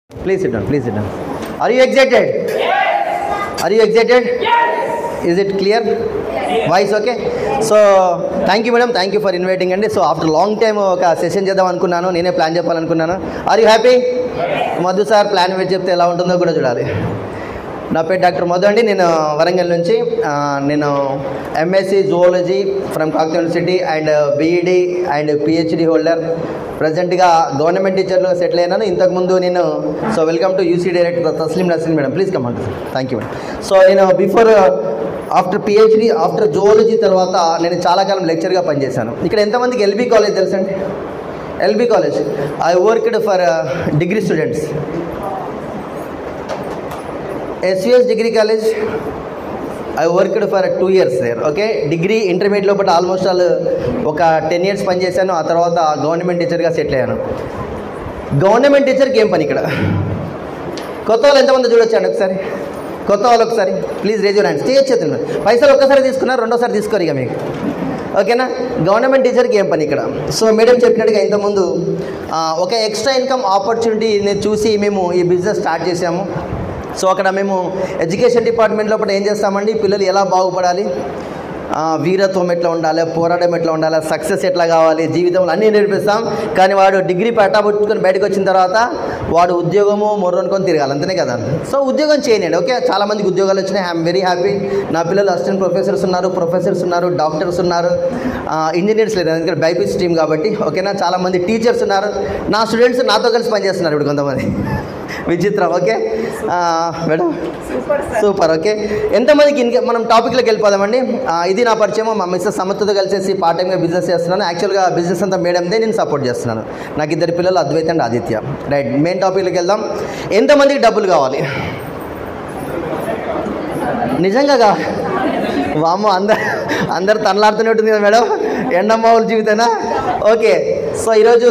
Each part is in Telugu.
Please sit down. Please sit down. Are you excited? Yes. Are you excited? Yes. Is it clear? Yes. Voice okay? So thank you madam. Thank you for inviting and so after long time oka session చేద్దాం అనుకున్నాను. నేనే ప్లాన్ చెప్పాలనుకున్నాను. Are you happy? Yes. Madhu sir plan వేసి చెప్తే ఎలా ఉంటుందో కూడా చూడాలి. నా పేరు డాక్టర్ మధు అండి. నేను వరంగల్ నుంచి నేను MSc zoology from Kakatiya university and BEd and PhD holder. ప్రజెంట్గా గవర్నమెంట్ టీచర్లో సెటిల్ అయినాను. ఇంతకుముందు నేను so welcome to UC director Tasleem Naseem madam. Please come అండి. Thank you madam. సో నేను before after PhD after zoology తర్వాత నేను చాలా కాలం లెక్చర్గా పనిచేశాను. ఇక్కడ ఎంతమందికి ఎల్బీ కాలేజ్ తెలుసండి? LB college I worked for degree students. SVS degree college I worked for 2 years there. Okay, degree intermediate లోపల ఆల్మోస్ట్ ఆల్ ఒక 10 years పనిచేశాను. ఆ తర్వాత గవర్నమెంట్ టీచర్గా సెటిల్ అయ్యాను. గవర్నమెంట్ టీచర్కి ఏం పని ఇక్కడ? కొత్త వాళ్ళు ఎంతమంది చూడొచ్చండి ఒకసారి? కొత్త వాళ్ళు ఒకసారి ప్లీజ్ రేజ్ యువర్ హ్యాండ్స్. చేయొచ్చు. పైసలు ఒక్కసారి తీసుకున్నారు, రెండోసారి తీసుకోరు ఇక మీకు. ఓకేనా? గవర్నమెంట్ టీచర్కి ఏం పని ఇక్కడ? సో మేడం చెప్పినట్టుగా ఇంతకుముందు ఒక ఎక్స్ట్రా ఇన్కమ్ ఆపర్చునిటీని చూసి మేము ఈ బిజినెస్ స్టార్ట్ చేసాము. సో అక్కడ మేము ఎడ్యుకేషన్ డిపార్ట్మెంట్ లోపల ఏం చేస్తామండి, పిల్లలు ఎలా బాగుపడాలి, వీరత్వం ఎట్లా ఉండాలి, పోరాటం ఎట్లా ఉండాలి, సక్సెస్ ఎట్లా కావాలి, జీవితంలో అన్నీ నేర్పిస్తాం. కానీ వాడు డిగ్రీ పట్టాబుచ్చుకొని బయటకు వచ్చిన తర్వాత వాడు ఉద్యోగము మొర్రనుకొని తిరగాలి, అంతనే కదా. సో ఉద్యోగం చేయనండి. ఓకే, చాలామందికి ఉద్యోగాలు వచ్చినాయి. I'm very happy. నా పిల్లలు అసిస్టెంట్ ప్రొఫెసర్స్ ఉన్నారు, డాక్టర్స్ ఉన్నారు, ఇంజనీర్స్ లేదు ఎందుకంటే బైపీసీ టీమ్ కాబట్టి. ఓకేనా? చాలామంది టీచర్స్ ఉన్నారు. నా స్టూడెంట్స్ నాతో కలిసి పనిచేస్తున్నారు ఇప్పుడు కొంతమంది. విచిత్రం. Okay madam, super. ఓకే, ఎంతమందికి మనం టాపిక్లోకి వెళ్ళిపోదామండి. ఇది నా పరిచయం. మా మిస్సెస్ సమర్థతో కలిసేసి పార్ట్ టైమ్గా బిజినెస్ చేస్తున్నాను. యాక్చువల్గా బిజినెస్ అంతా మేడందే, నేను సపోర్ట్ చేస్తున్నాను. నాకు 2 పిల్లలు, Advait and Aditya. Right, main టాపిక్లోకి వెళ్దాం. ఎంతమందికి డబ్బులు కావాలి? నిజంగా కావాలి? వామ్మో, అందరు తనలాడుతూనే ఉంటుంది కదా మేడం, ఎండమ్మావుల జీవితేనా? ఓకే, సో ఈరోజు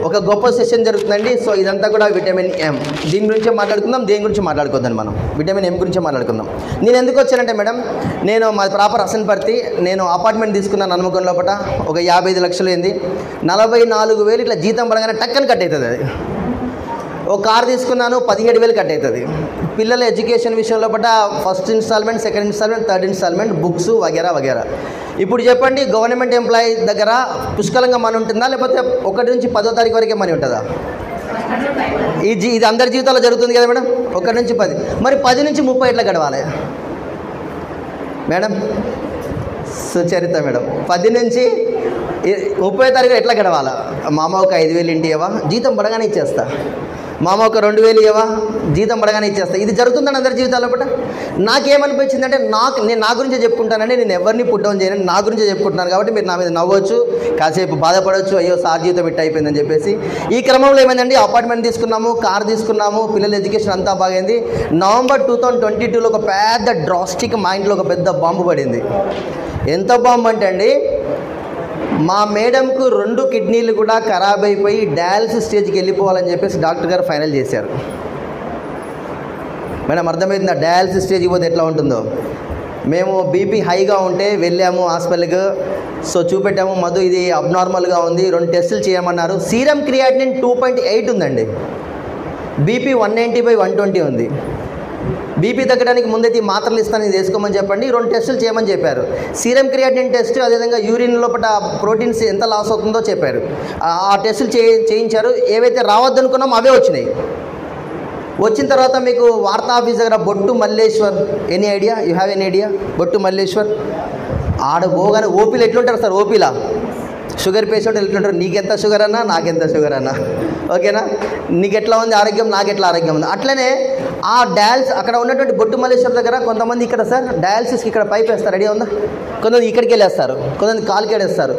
ఒక గొప్ప సెషన్ జరుగుతుందండి. సో ఇదంతా కూడా విటమిన్ ఎం, దీని గురించే మాట్లాడుకుందాం. దేని గురించి మాట్లాడుకుందాం మనం? విటమిన్ ఎం గురించే మాట్లాడుకుందాం. నేను ఎందుకు వచ్చానంటే మేడం, నేను మా ప్రాపర్ హసన్పర్తి. నేను అపార్ట్మెంట్ తీసుకున్నాను హనుమకొండ లోపల. ఒక 55 లక్షలు అయింది. 44,000 ఇట్లా జీతం పడగానే టక్కని కట్ అవుతుంది. అది ఒక కార్ తీసుకున్నాను, 17,000 కట్ అవుతుంది. పిల్లల ఎడ్యుకేషన్ విషయంలో పట్ల first instalment, second instalment, third instalment, books వగేరా వగేరా. ఇప్పుడు చెప్పండి, గవర్నమెంట్ ఎంప్లాయీ దగ్గర పుష్కలంగా మనీ ఉంటుందా, లేకపోతే 1 నుంచి 10వ తారీఖు వరకే మనీ ఉంటుందా? ఇది అందరి జీవితాల్లో జరుగుతుంది కదా మేడం, 1 నుంచి 10. మరి 10 నుంచి 30 ఎట్లా గడవాలి మేడం? సుచరిత మేడం, 10 నుంచి 30వ తారీఖు ఎట్లా గడవాలా? మామ ఒక 5,000 ఇంటి ఇవ్వవా, జీతం పడగానే ఇచ్చేస్తా. మామ ఒక 2,000 ఇవ్వవా, జీతం పడగానే ఇచ్చేస్తా. ఇది జరుగుతుందని అందరి జీవితాల్లో పట్ల. నాకేమనిపించిందంటే, నేను నా గురించే చెప్పుకుంటానండి. నేను ఎవరిని పుట్ డౌన్ చేయను, నా గురించే చెప్పుకుంటున్నాను. కాబట్టి మీరు నా మీద నవ్వచ్చు, కాసేపు బాధపడవచ్చు, అయ్యో సార్ జీవితం ఇట్ అయిపోయిందని చెప్పేసి. ఈ క్రమంలో ఏమైందండి, అపార్ట్మెంట్ తీసుకున్నాము, కార్ తీసుకున్నాము, పిల్లల ఎడ్యుకేషన్ అంతా బాగైంది. నవంబర్ 2022లో ఒక పెద్ద డ్రాస్టిక్ మైండ్లో ఒక పెద్ద బాంబు పడింది. ఎంత బాంబు అంటే అండి, మా మేడంకు 2 కిడ్నీలు కూడా ఖరాబ్ అయిపోయి డయాలసిస్ స్టేజ్కి వెళ్ళిపోవాలని చెప్పేసి డాక్టర్ గారు ఫైనల్ చేశారు. మేడం అర్థమవుతుందా? డయాలసిస్ స్టేజ్కి పోతే ఎట్లా ఉంటుందో. మేము బీపీ హైగా ఉంటే వెళ్ళాము హాస్పిటల్కి. సో చూపెట్టాము, మధు ఇది అబ్నార్మల్గా ఉంది, 2 టెస్టులు చేయమన్నారు. సీరం క్రియాటినిన్ 2.8 ఉందండి, బీపీ 190/120 ఉంది. బీపీ తగ్గడానికి ముందైతే ఈ మాత్రలు ఇస్తాను, ఇది వేసుకోమని చెప్పండి, 2 టెస్టులు చేయమని చెప్పారు. సీరం క్రియాటినిన్ టెస్ట్, అదేవిధంగా యూరిన్ లోపల ప్రోటీన్స్ ఎంత లాస్ అవుతుందో చెప్పారు. ఆ టెస్టులు చేయించారు. ఏవైతే రావద్దనుకున్నామో అవే వచ్చినాయి. వచ్చిన తర్వాత మీకు వార్తా ఆఫీస్ దగ్గర బొట్టు Malleshwar, any idea? You have any idea? బొట్టు మల్లేశ్వర్ ఆడ పోగానే ఓపీలు ఎట్లుంటారు సార్? ఓపీలా షుగర్ పేషెంట్ ఎట్లుంటారు? నీకెంత షుగర్ అన్నా, నాకెంత షుగర్ అన్నా, ఓకేనా? నీకెట్లా ఉంది ఆరోగ్యం, నాకెట్లా ఆరోగ్యం ఉంది. అట్లనే ఆ డయాలసిస్ అక్కడ ఉన్నటువంటి బొట్టు మల్లేశ్వర్ దగ్గర కొంతమంది ఇక్కడ సార్ డయాలసిస్కి ఇక్కడ పైప్ వేస్తారు, రెడీ ఉందా? కొంతమంది ఇక్కడికి వెళ్ళేస్తారు, కొంతమంది కాలుకి వెళ్ళేస్తారు.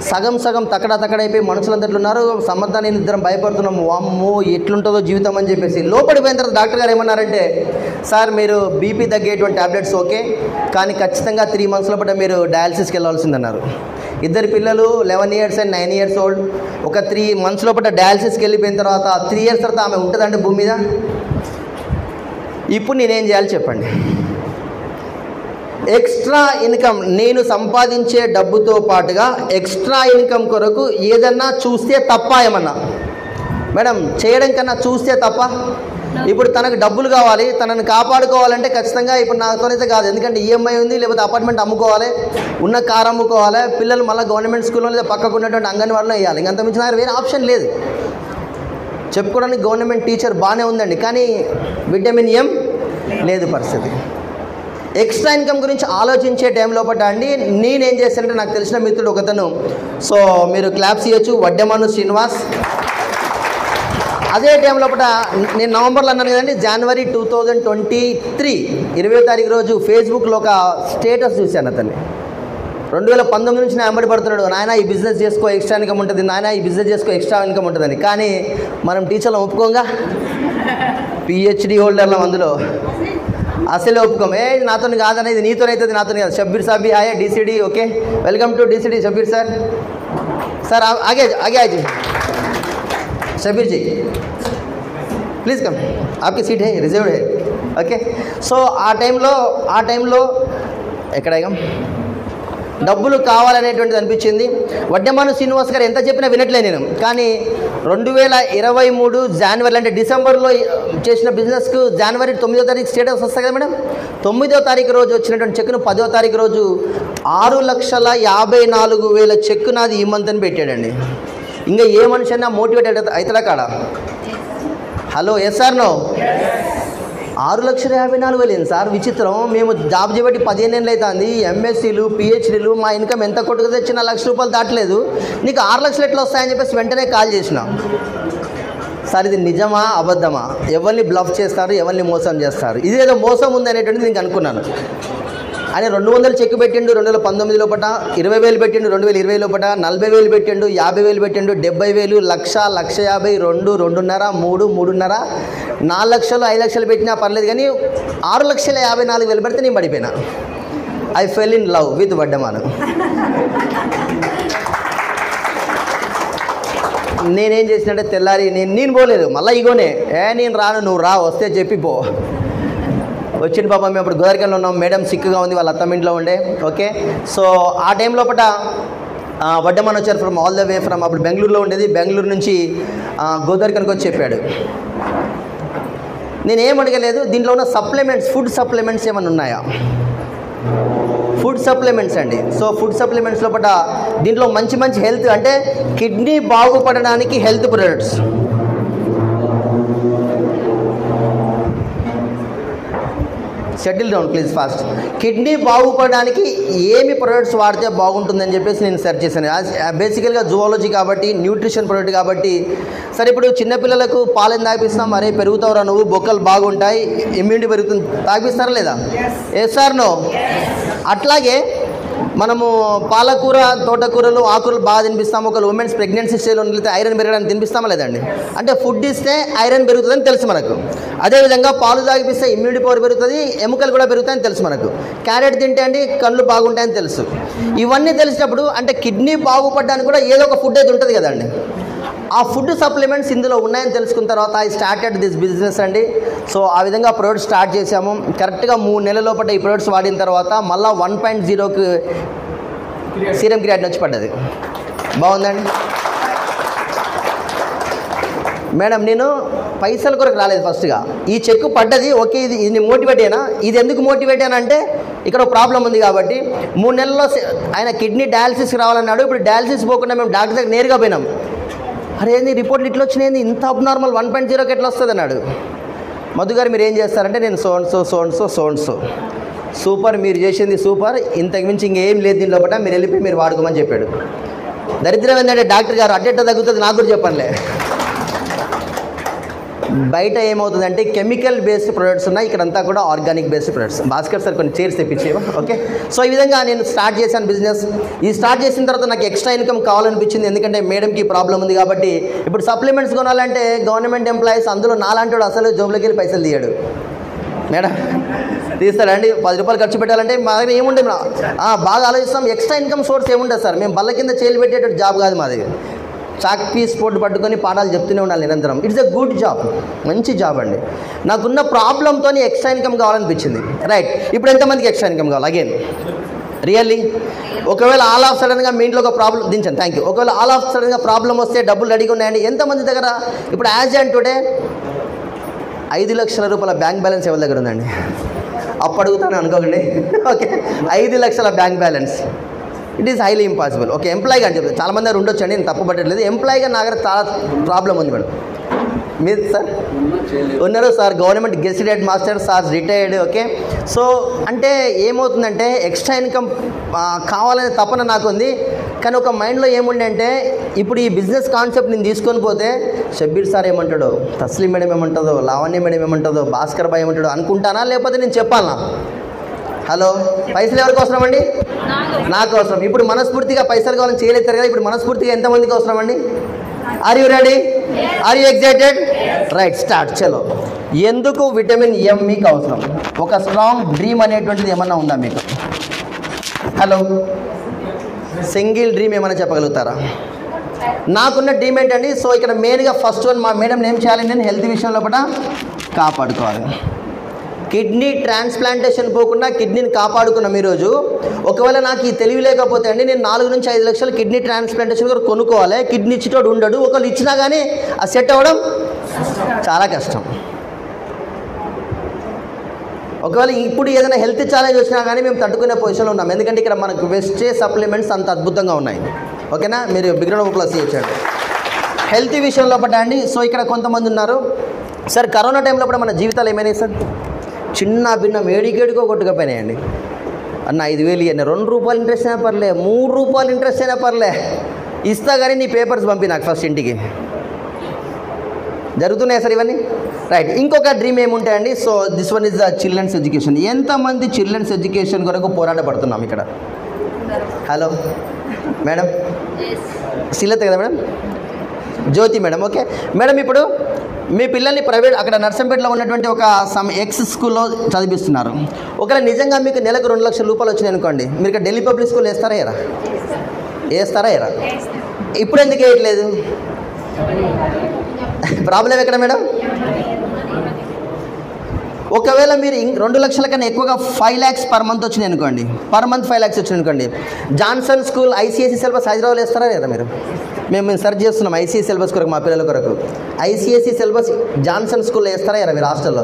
సగం తక్కడైపోయి మనుషులందరూ ఉన్నారు. సమర్థ నేను ఇద్దరం భయపడుతున్నాము, వామ్మో ఎట్లుంటుందో జీవితం అని చెప్పేసి. లోపలికి పోయిన తర్వాత డాక్టర్ గారు ఏమన్నారంటే, సార్ మీరు బీపీ తగ్గేటువంటి ట్యాబ్లెట్స్ ఓకే, కానీ ఖచ్చితంగా 3 months లోపల మీరు డయాలసిస్కి వెళ్ళాల్సిందన్నారు. 2 పిల్లలు 11 years and 9 years old. ఒక 3 months లోపల డయాలసిస్కి వెళ్ళిపోయిన తర్వాత 3 years తర్వాత ఆమె ఉంటుందంటే భూమి మీద. ఇప్పుడు నేనేం చేయాలి చెప్పండి? ఎక్స్ట్రా ఇన్కమ్, నేను సంపాదించే డబ్బుతో పాటుగా ఎక్స్ట్రా ఇన్కమ్ కొరకు ఏదన్నా చూస్తే తప్ప? ఏమన్నా మేడం చేయడం కన్నా చూస్తే తప్ప? ఇప్పుడు తనకు డబ్బులు కావాలి, తనని కాపాడుకోవాలంటే ఖచ్చితంగా ఇప్పుడు నాతోనైతే కాదు, ఎందుకంటే ఈఎంఐ ఉంది, లేకపోతే అపార్ట్మెంట్ అమ్ముకోవాలి, ఉన్న కారు అమ్ముకోవాలి, పిల్లలు మళ్ళీ గవర్నమెంట్ స్కూల్లో లేదా పక్కకు ఉన్నటువంటి అంగన్వాడీలో వేయాలి, ఇంకంత మించిన వేరే ఆప్షన్ లేదు. చెప్పుకోవడానికి గవర్నమెంట్ టీచర్ బాగానే ఉందండి, కానీ విటమిన్ ఎం లేదు పరిస్థితి. ఎక్స్ట్రా ఇన్కమ్ గురించి ఆలోచించే టైం లోపల అండి నేనేం చేశానంటే, నాకు తెలిసిన మిత్రుడు ఒకతను, సో మీరు క్లాప్స్ ఇవ్వచ్చు, వడ్డెమను శ్రీనివాస్. అదే టైం లోపల నేను నవంబర్లో అన్నాను కదండి, జనవరి 2023 20వ తారీఖు రోజు ఫేస్బుక్లో ఒక స్టేటస్ చూశాను. అతన్ని 2019 నుంచి నా వెంబడి పడుతున్నాడు, నాయన ఈ బిజినెస్ చేసుకో ఎక్స్ట్రా ఇన్కమ్ ఉంటుంది, నాయన ఈ బిజినెస్ చేసుకో ఎక్స్ట్రా ఇన్కమ్ ఉంటుందని. కానీ మనం టీచర్లు ఒప్పుకోంగా, పిహెచ్డి హోల్డర్లం, అందులో అసలే ఒప్పుకోం. నాతో కాదనే, ఇది నీతోనైతుంది, నాతో కాదు. షబ్బీర్ సాబీ hi, DCD. Okay, welcome to DCD Shabbir sir. Sir ఆగే आगे आइए शबीर जी, प्लीज़ कम, आपकी सीट है, रिजर्व्ड है. ఓకే, సో ఆ టైంలో ఎక్కడేగా డబ్బులు కావాలనేటువంటిది అనిపించింది. వడ్డెమాను శ్రీనివాస్ గారు ఎంత చెప్పినా వినట్లే నేను. కానీ 2023 జనవరి అంటే డిసెంబర్లో చేసిన బిజినెస్కు జనవరి 9వ తారీఖు స్టేటస్ వస్తాయి కదా మేడం, 9వ తారీఖు రోజు వచ్చినటువంటి చెక్కును 10వ తారీఖు రోజు 6,54,000 చెక్కు నాది ఈ మంత్ అని పెట్టాడండి. ఇంకా ఏ మనిషి అయినా మోటివేట్ అవుతాడా కాడా? Hello, yes or no? 6,54,000 ఏంది సార్ విచిత్రం. మేము జాబ్ చేయబట్టి 15 ఏళ్ళు అవుతుంది, ఎంఎస్సీలు పిహెచ్డీలు, మా ఇన్కమ్ ఎంత కొట్టుకు తెచ్చినా ₹1,00,000 దాటలేదు, నీకు 6 లక్షలు ఎట్లా వస్తాయని చెప్పేసి వెంటనే కాల్ చేసిన. సార్ ఇది నిజమా అబద్ధమా? ఎవరిని బ్లఫ్ చేస్తారు, ఎవరిని మోసం చేస్తారు, ఇదేదో మోసం ఉంది అనేటువంటిది నేను అనుకున్నాను. ఆయన 200 చెక్ పెట్టిండు 2019 లోపల, 20,000 పెట్టిండు 2020 లోపల, 40,000 పెట్టిండు, 50,000 పెట్టిండు, 70,000, 1,00,000, 1,50,000, 2, 2.5, 3, 3.5, 4 లక్షలు 5 లక్షలు పెట్టినా పర్లేదు, కానీ 6,54,000 పెడితే నేను పడిపోయినా. I fell in love with Vaddemanu. నేనేం చేసినట్టే తెల్లారి నేను పోలేదు, మళ్ళీ ఇగోనే నేను రాను, నువ్వు రా, వస్తే చెప్పి పో. వచ్చిన పాప మేము అప్పుడు గోదావరిలో ఉన్నాం, మేడం సిక్గా ఉంది, వాళ్ళ అత్తమ్మ ఇంట్లో ఉండే. ఓకే, సో ఆ టైం లోపల వడ్డెమాను వచ్చారు from all the way from, అప్పుడు బెంగళూరులో ఉండేది, బెంగళూరు నుంచి గోదావరికి వచ్చి చెప్పాడు. నేనేం అడగలేదు, దీంట్లో ఉన్న సప్లిమెంట్స్, ఫుడ్ సప్లిమెంట్స్ ఏమైనా ఉన్నాయా? ఫుడ్ సప్లిమెంట్స్ అండి. సో ఫుడ్ సప్లిమెంట్స్ లోపల దీంట్లో మంచి మంచి హెల్త్, అంటే కిడ్నీ బాగుపడడానికి health products, schedule down please fast. Kidney బాగుపడడానికి ఏమి ప్రొడక్ట్స్ వాడితే బాగుంటుందని చెప్పేసి నేను సెర్చ్ చేశాను. బేసికల్గా జువాలజీ కాబట్టి, న్యూట్రిషన్ ప్రొడక్ట్ కాబట్టి. సరే, ఇప్పుడు చిన్నపిల్లలకు పాలను తాగిపిస్తాం, మరే పెరుగుతావురా నువ్వు, బొక్కలు బాగుంటాయి, ఇమ్యూనిటీ పెరుగుతుంది, తాగిపిస్తారా లేదా? Yes or no? అట్లాగే మనము పాలకూర, తోటకూరలు, ఆకులు బాగా తినిపిస్తాము. ఒకళ్ళు ఉమెన్స్ ప్రెగ్నెన్సీ స్టేజ్లో ఉంటే ఐరన్ పెరగడానికి తినిపిస్తామా లేదండి? అంటే ఫుడ్ ఇస్తే ఐరన్ పెరుగుతుందని తెలుసు మనకు. అదేవిధంగా పాలు తాగిపిస్తే ఇమ్యూనిటీ పవర్ పెరుగుతుంది, ఎముకలు కూడా పెరుగుతాయని తెలుసు మనకు. క్యారెట్ తింటే అండి కళ్ళు బాగుంటాయని తెలుసు. ఇవన్నీ తెలిసినప్పుడు అంటే కిడ్నీ బాగుపడడానికి కూడా ఏదో ఒక ఫుడ్ అయితే ఉంటుంది కదండి. ఆ ఫుడ్ సప్లిమెంట్స్ ఇందులో ఉన్నాయని తెలుసుకున్న తర్వాత ఐ స్టార్టెడ్ దిస్ బిజినెస్ అండి. సో ఆ విధంగా ప్రొడక్ట్స్ స్టార్ట్ చేసాము. కరెక్ట్గా 3 నెలల లోపల ఈ ప్రొడక్ట్స్ వాడిన తర్వాత మళ్ళీ 1.0కి సీరం క్రియాటిన్ వచ్చి పడ్డది. బాగుందండి మేడం. నేను పైసల కొరకు రాలేదు, ఫస్ట్గా ఈ చెక్ పడ్డది. ఓకే, ఇది మోటివేట్ అయినా, ఇది ఎందుకు మోటివేట్ అయినా అంటే ఇక్కడ ఒక ప్రాబ్లం ఉంది కాబట్టి 3 నెలల్లో ఆయన కిడ్నీ డయాలసిస్కి రావాలన్నాడు. ఇప్పుడు డయాలసిస్ పోకుండా మేము డాక్టర్ దగ్గర నేరుగా పోయినాం. అరే ఏంది రిపోర్ట్లు ఇట్లా వచ్చినాయి, ఇంత అబ్నార్మల్ 1.0కి ఎట్లా వస్తుంది అన్నాడు. మధు గారు మీరు ఏం చేస్తారంటే, నేను సో సూపర్, మీరు చేసింది సూపర్, ఇంతకు మించి ఇంకేం లేదు దీని లోపల, మీరు వెళ్ళిపోయి మీరు వాడుకోమని చెప్పాడు. దరిద్రం ఏంటంటే డాక్టర్ గారు అడ్డెట్ట తగ్గుతుంది నాకు కూడా చెప్పనులే. బయట ఏమవుతుందంటే కెమికల్ బేస్డ్ ప్రొడక్ట్స్ ఉన్నాయి, ఇక్కడంతా కూడా organic based products. Bhaskar sir కొన్ని చైర్స్ తెప్పించేవా? ఓకే, సో ఈ విధంగా నేను స్టార్ట్ చేశాను బిజినెస్. ఈ స్టార్ట్ చేసిన తర్వాత నాకు ఎక్స్ట్రా ఇన్కమ్ కావాలనిపించింది, ఎందుకంటే మేడంకి ప్రాబ్లం ఉంది కాబట్టి. ఇప్పుడు సప్లిమెంట్స్ కొనాలంటే గవర్నమెంట్ ఎంప్లాయీస్, అందులో నాలాంటి అసలు జోబులోకి వెళ్ళి పైసలు తీయడు. మేడం తీస్తాడండి, 10 రూపాయలు ఖర్చు పెట్టాలంటే మా దగ్గర ఏముండే, బాగా ఆలోచిస్తాం. ఎక్స్ట్రా ఇన్కమ్ సోర్స్ ఏముంటుంది సార్? మేము బల్ల కింద చేలు పెట్టేటట్టు జాబ్ కాదు మాది. చాక్ పీస్ పోటు పట్టుకొని పాఠాలు చెప్తూనే ఉండాలి నిరంతరం. ఇట్స్ ఎ గుడ్ జాబ్, మంచి జాబ్ అండి. నాకున్న ప్రాబ్లంతో ఎక్స్ట్రా ఇన్కమ్ కావాలనిపించింది. రైట్, ఇప్పుడు ఎంతమందికి ఎక్స్ట్రా ఇన్కమ్ కావాలి? అగైన్ రియల్లీ ఒకవేళ ఆల్ ఆఫ్ సడన్గా మీ ఇంట్లో ఒక ప్రాబ్లం దించండి, థ్యాంక్ యూ. ఒకవేళ ఆల్ ఆఫ్ సడన్గా ప్రాబ్లం వస్తే డబ్బులు రెడీగా ఉన్నాయండి ఎంతమంది దగ్గర? ఇప్పుడు యాజ్ అండ్ టుడే 5 లక్షల రూపాయల బ్యాంక్ బ్యాలెన్స్ ఎవరి దగ్గర ఉందండి? అప్పు అడుగుతాను అనుకోకండి. ఓకే, 5 లక్షల bank balance, it is highly impossible. Okay, ఎంప్లాయీగా అని చెప్తాను, చాలామంది దగ్గర ఉండొచ్చు అండి, నేను తప్పు పట్టట్లేదు. ఎంప్లాయీగా నా దగ్గర చాలా ప్రాబ్లం ఉంది మేడం. మీరు సార్ ఉన్నారు sir, government gazetted master sir, retired. Okay, so అంటే ఏమవుతుందంటే ఎక్స్ట్రా ఇన్కమ్ కావాలనే తపన నాకు ఉంది. కానీ ఒక మైండ్లో ఏముండే అంటే ఇప్పుడు ఈ బిజినెస్ కాన్సెప్ట్ నేను తీసుకొని పోతే షబ్బీర్ సార్ ఏమంటాడో, తస్లీం మేడం ఏమంటుందో, లావణ్య మేడం ఏమంటుందో, భాస్కర్ భాయ్ ఏమంటాడో అనుకుంటానా, లేకపోతే నేను చెప్పాలనా? హలో, పైసలు ఎవరికి అవసరం అండి? నాకు అవసరం. ఇప్పుడు మనస్ఫూర్తిగా పైసలు కావాలని చేయలేస్తారు కదా, ఇప్పుడు మనస్ఫూర్తిగా ఎంతమందికి అవసరం అండి? Are you ready? Are you excited? Right, start. చలో, ఎందుకు విటమిన్ ఎం మీకు అవసరం? ఒక స్ట్రాంగ్ డ్రీమ్ అనేటువంటిది ఏమన్నా ఉందా మీకు? హలో, సింగిల్ డ్రీమ్ ఏమైనా చెప్పగలుగుతారా? నాకున్న డ్రీమ్ ఏంటండి? సో ఇక్కడ మెయిన్గా ఫస్ట్ వన్, మా మేడం ఏం చేయాలి, నేను హెల్త్ విషయంలో కూడా కాపాడుకోవాలి. కిడ్నీ ట్రాన్స్ప్లాంటేషన్ పోకుండా కిడ్నీని కాపాడుకున్నాం ఈరోజు. ఒకవేళ నాకు ఈ తెలివి లేకపోతే అండి, నేను 4 నుంచి 5 లక్షలు కిడ్నీ ట్రాన్స్ప్లాంటేషన్ కూడా కొనుక్కోవాలి. కిడ్నీ ఇచ్చేటోడు ఉండడు, ఒకళ్ళు ఇచ్చినా కానీ అది సెట్ అవ్వడం చాలా కష్టం. ఒకవేళ ఇప్పుడు ఏదైనా హెల్త్ ఛాలెంజ్ వచ్చినా కానీ మేము తట్టుకునే పొజిషన్లో ఉన్నాం, ఎందుకంటే ఇక్కడ మనకు వెస్టే సప్లిమెంట్స్ అంత అద్భుతంగా ఉన్నాయి. ఓకేనా, మీరు బిగ్రౌండ్ ప్లస్ ఇచ్చాడు హెల్త్ విషయంలో పడ్డా అండి. సో ఇక్కడ కొంతమంది ఉన్నారు సార్, కరోనా టైంలో కూడా మన జీవితాలు ఏమైనాయి సార్? చిన్న భిన్న ఏడికేడుకో కొట్టుకపోయినాయండి. అన్న 5,000 ఇవ్వండి, 2 రూపాయలు ఇంట్రెస్ట్ అయినా పర్లే, 3 రూపాయలు ఇంట్రెస్ట్ అయినా పర్లే, ఇస్తా కానీ నీ పేపర్స్ పంపి నాకు ఫస్ట్ ఇంటికి. జరుగుతున్నాయి సార్ ఇవన్నీ. రైట్, ఇంకొక డ్రీమ్ ఏముంటాయండి? So this one is the children's education. ఎంతమంది చిల్డ్రన్స్ ఎడ్యుకేషన్ కొరకు పోరాటపడుతున్నాం ఇక్కడ? హలో మేడం, శ్రీలత కదా madam, Jyothi madam. Okay madam, ఇప్పుడు మీ పిల్లల్ని ప్రైవేట్ అక్కడ నర్సంపేటలో ఉన్నటువంటి ఒక ఎక్స్ స్కూల్లో చదివిస్తున్నారు. ఒకవేళ నిజంగా మీకు నెలకు 2 లక్షల రూపాయలు వచ్చినాయి అనుకోండి, మీరు ఇక్కడ ఢిల్లీ పబ్లిక్ స్కూల్ వేస్తారా ఎరా? వేస్తారా ఎరా? ఇప్పుడు ఎందుకు వేయట్లేదు? ప్రాబ్లం ఎక్కడ మేడం? ఒకవేళ మీరు 2 లక్షల కన్నా ఎక్కువగా 5 lakhs పర్ మంత్ వచ్చినాయి అనుకోండి, పర్ మంత్ 5 lakhs వచ్చినాయి అనుకోండి, జాన్సన్ స్కూల్ ఐసీఎస్సీ సిలబస్ హైదరాబాద్లో వేస్తారా లేదా మీరు? మేము సెర్చ్ చేస్తున్నాం ఐసీఎస్సీ సిలబస్ కొరకు, మా పిల్లల కొరకు ఐసీఎస్సీ సిలబస్ జాన్సన్ స్కూల్లో వేస్తారా లేదా మీరు హాస్టల్లో?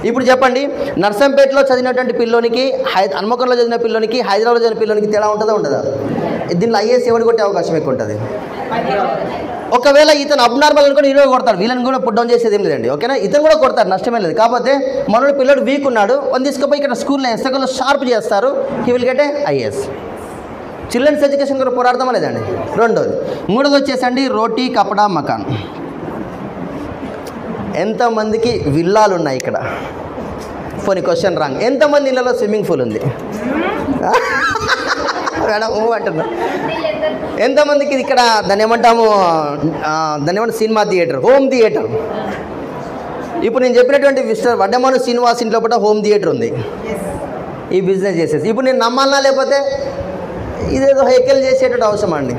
ఇప్పుడు చెప్పండి, నర్సంపేటలో చదివినటువంటి పిల్లోనికి, హన్మకొండలో చదివిన పిల్లోనికి, హైదరాబాద్లో చదివిన పిల్లోనికి తేడా ఉంటుందా ఉండదా? దీనిలో ఐఏఎస్ ఎవరు కొట్టే అవకాశం ఎక్కువ ఉంటుంది? ఒకవేళ ఇతను అబ్నార్మల్ అనుకుని ఈరోజు కొడతాడు, వీళ్ళని కూడా పుట్ డౌన్ చేసేది ఏం లేదండి. ఓకేనా, ఇతను కూడా కొడతారు, నష్టమే లేదు. కాకపోతే మనోడు పిల్లడు వీక్ ఉన్నాడు, వన్ తీసుకుపోయి ఇక్కడ స్కూల్లో ఎస్ఎకల్లో షార్ప్ చేస్తారు, he will get a IAS. Children's education కూడా పోరాడతామా లేదండి? రెండోది. మూడోది వచ్చేసండి రోటీ కపడా మకాన్. ఎంతమందికి విల్లాలు ఉన్నాయి ఇక్కడ? పోనీ క్వశ్చన్ రాంగ్. ఎంతమంది ఇళ్ళలో స్విమ్మింగ్ పూల్ ఉంది? మేడం అంటున్నా. ఎంతమందికి ఇక్కడ దాన్ని ఏమంటాము, సినిమా థియేటర్, హోమ్ థియేటర్. ఇప్పుడు నేను చెప్పినటువంటి మిస్టర్ వడ్డమాను శ్రీనివాస్ ఇంట్లో కూడా హోమ్ థియేటర్ ఉంది. ఈ బిజినెస్ చేసేసి ఇప్పుడు నేను నమ్మాలనా, లేకపోతే ఇదేదో హైకెల్ చేసేటట్టు అవసరం అండి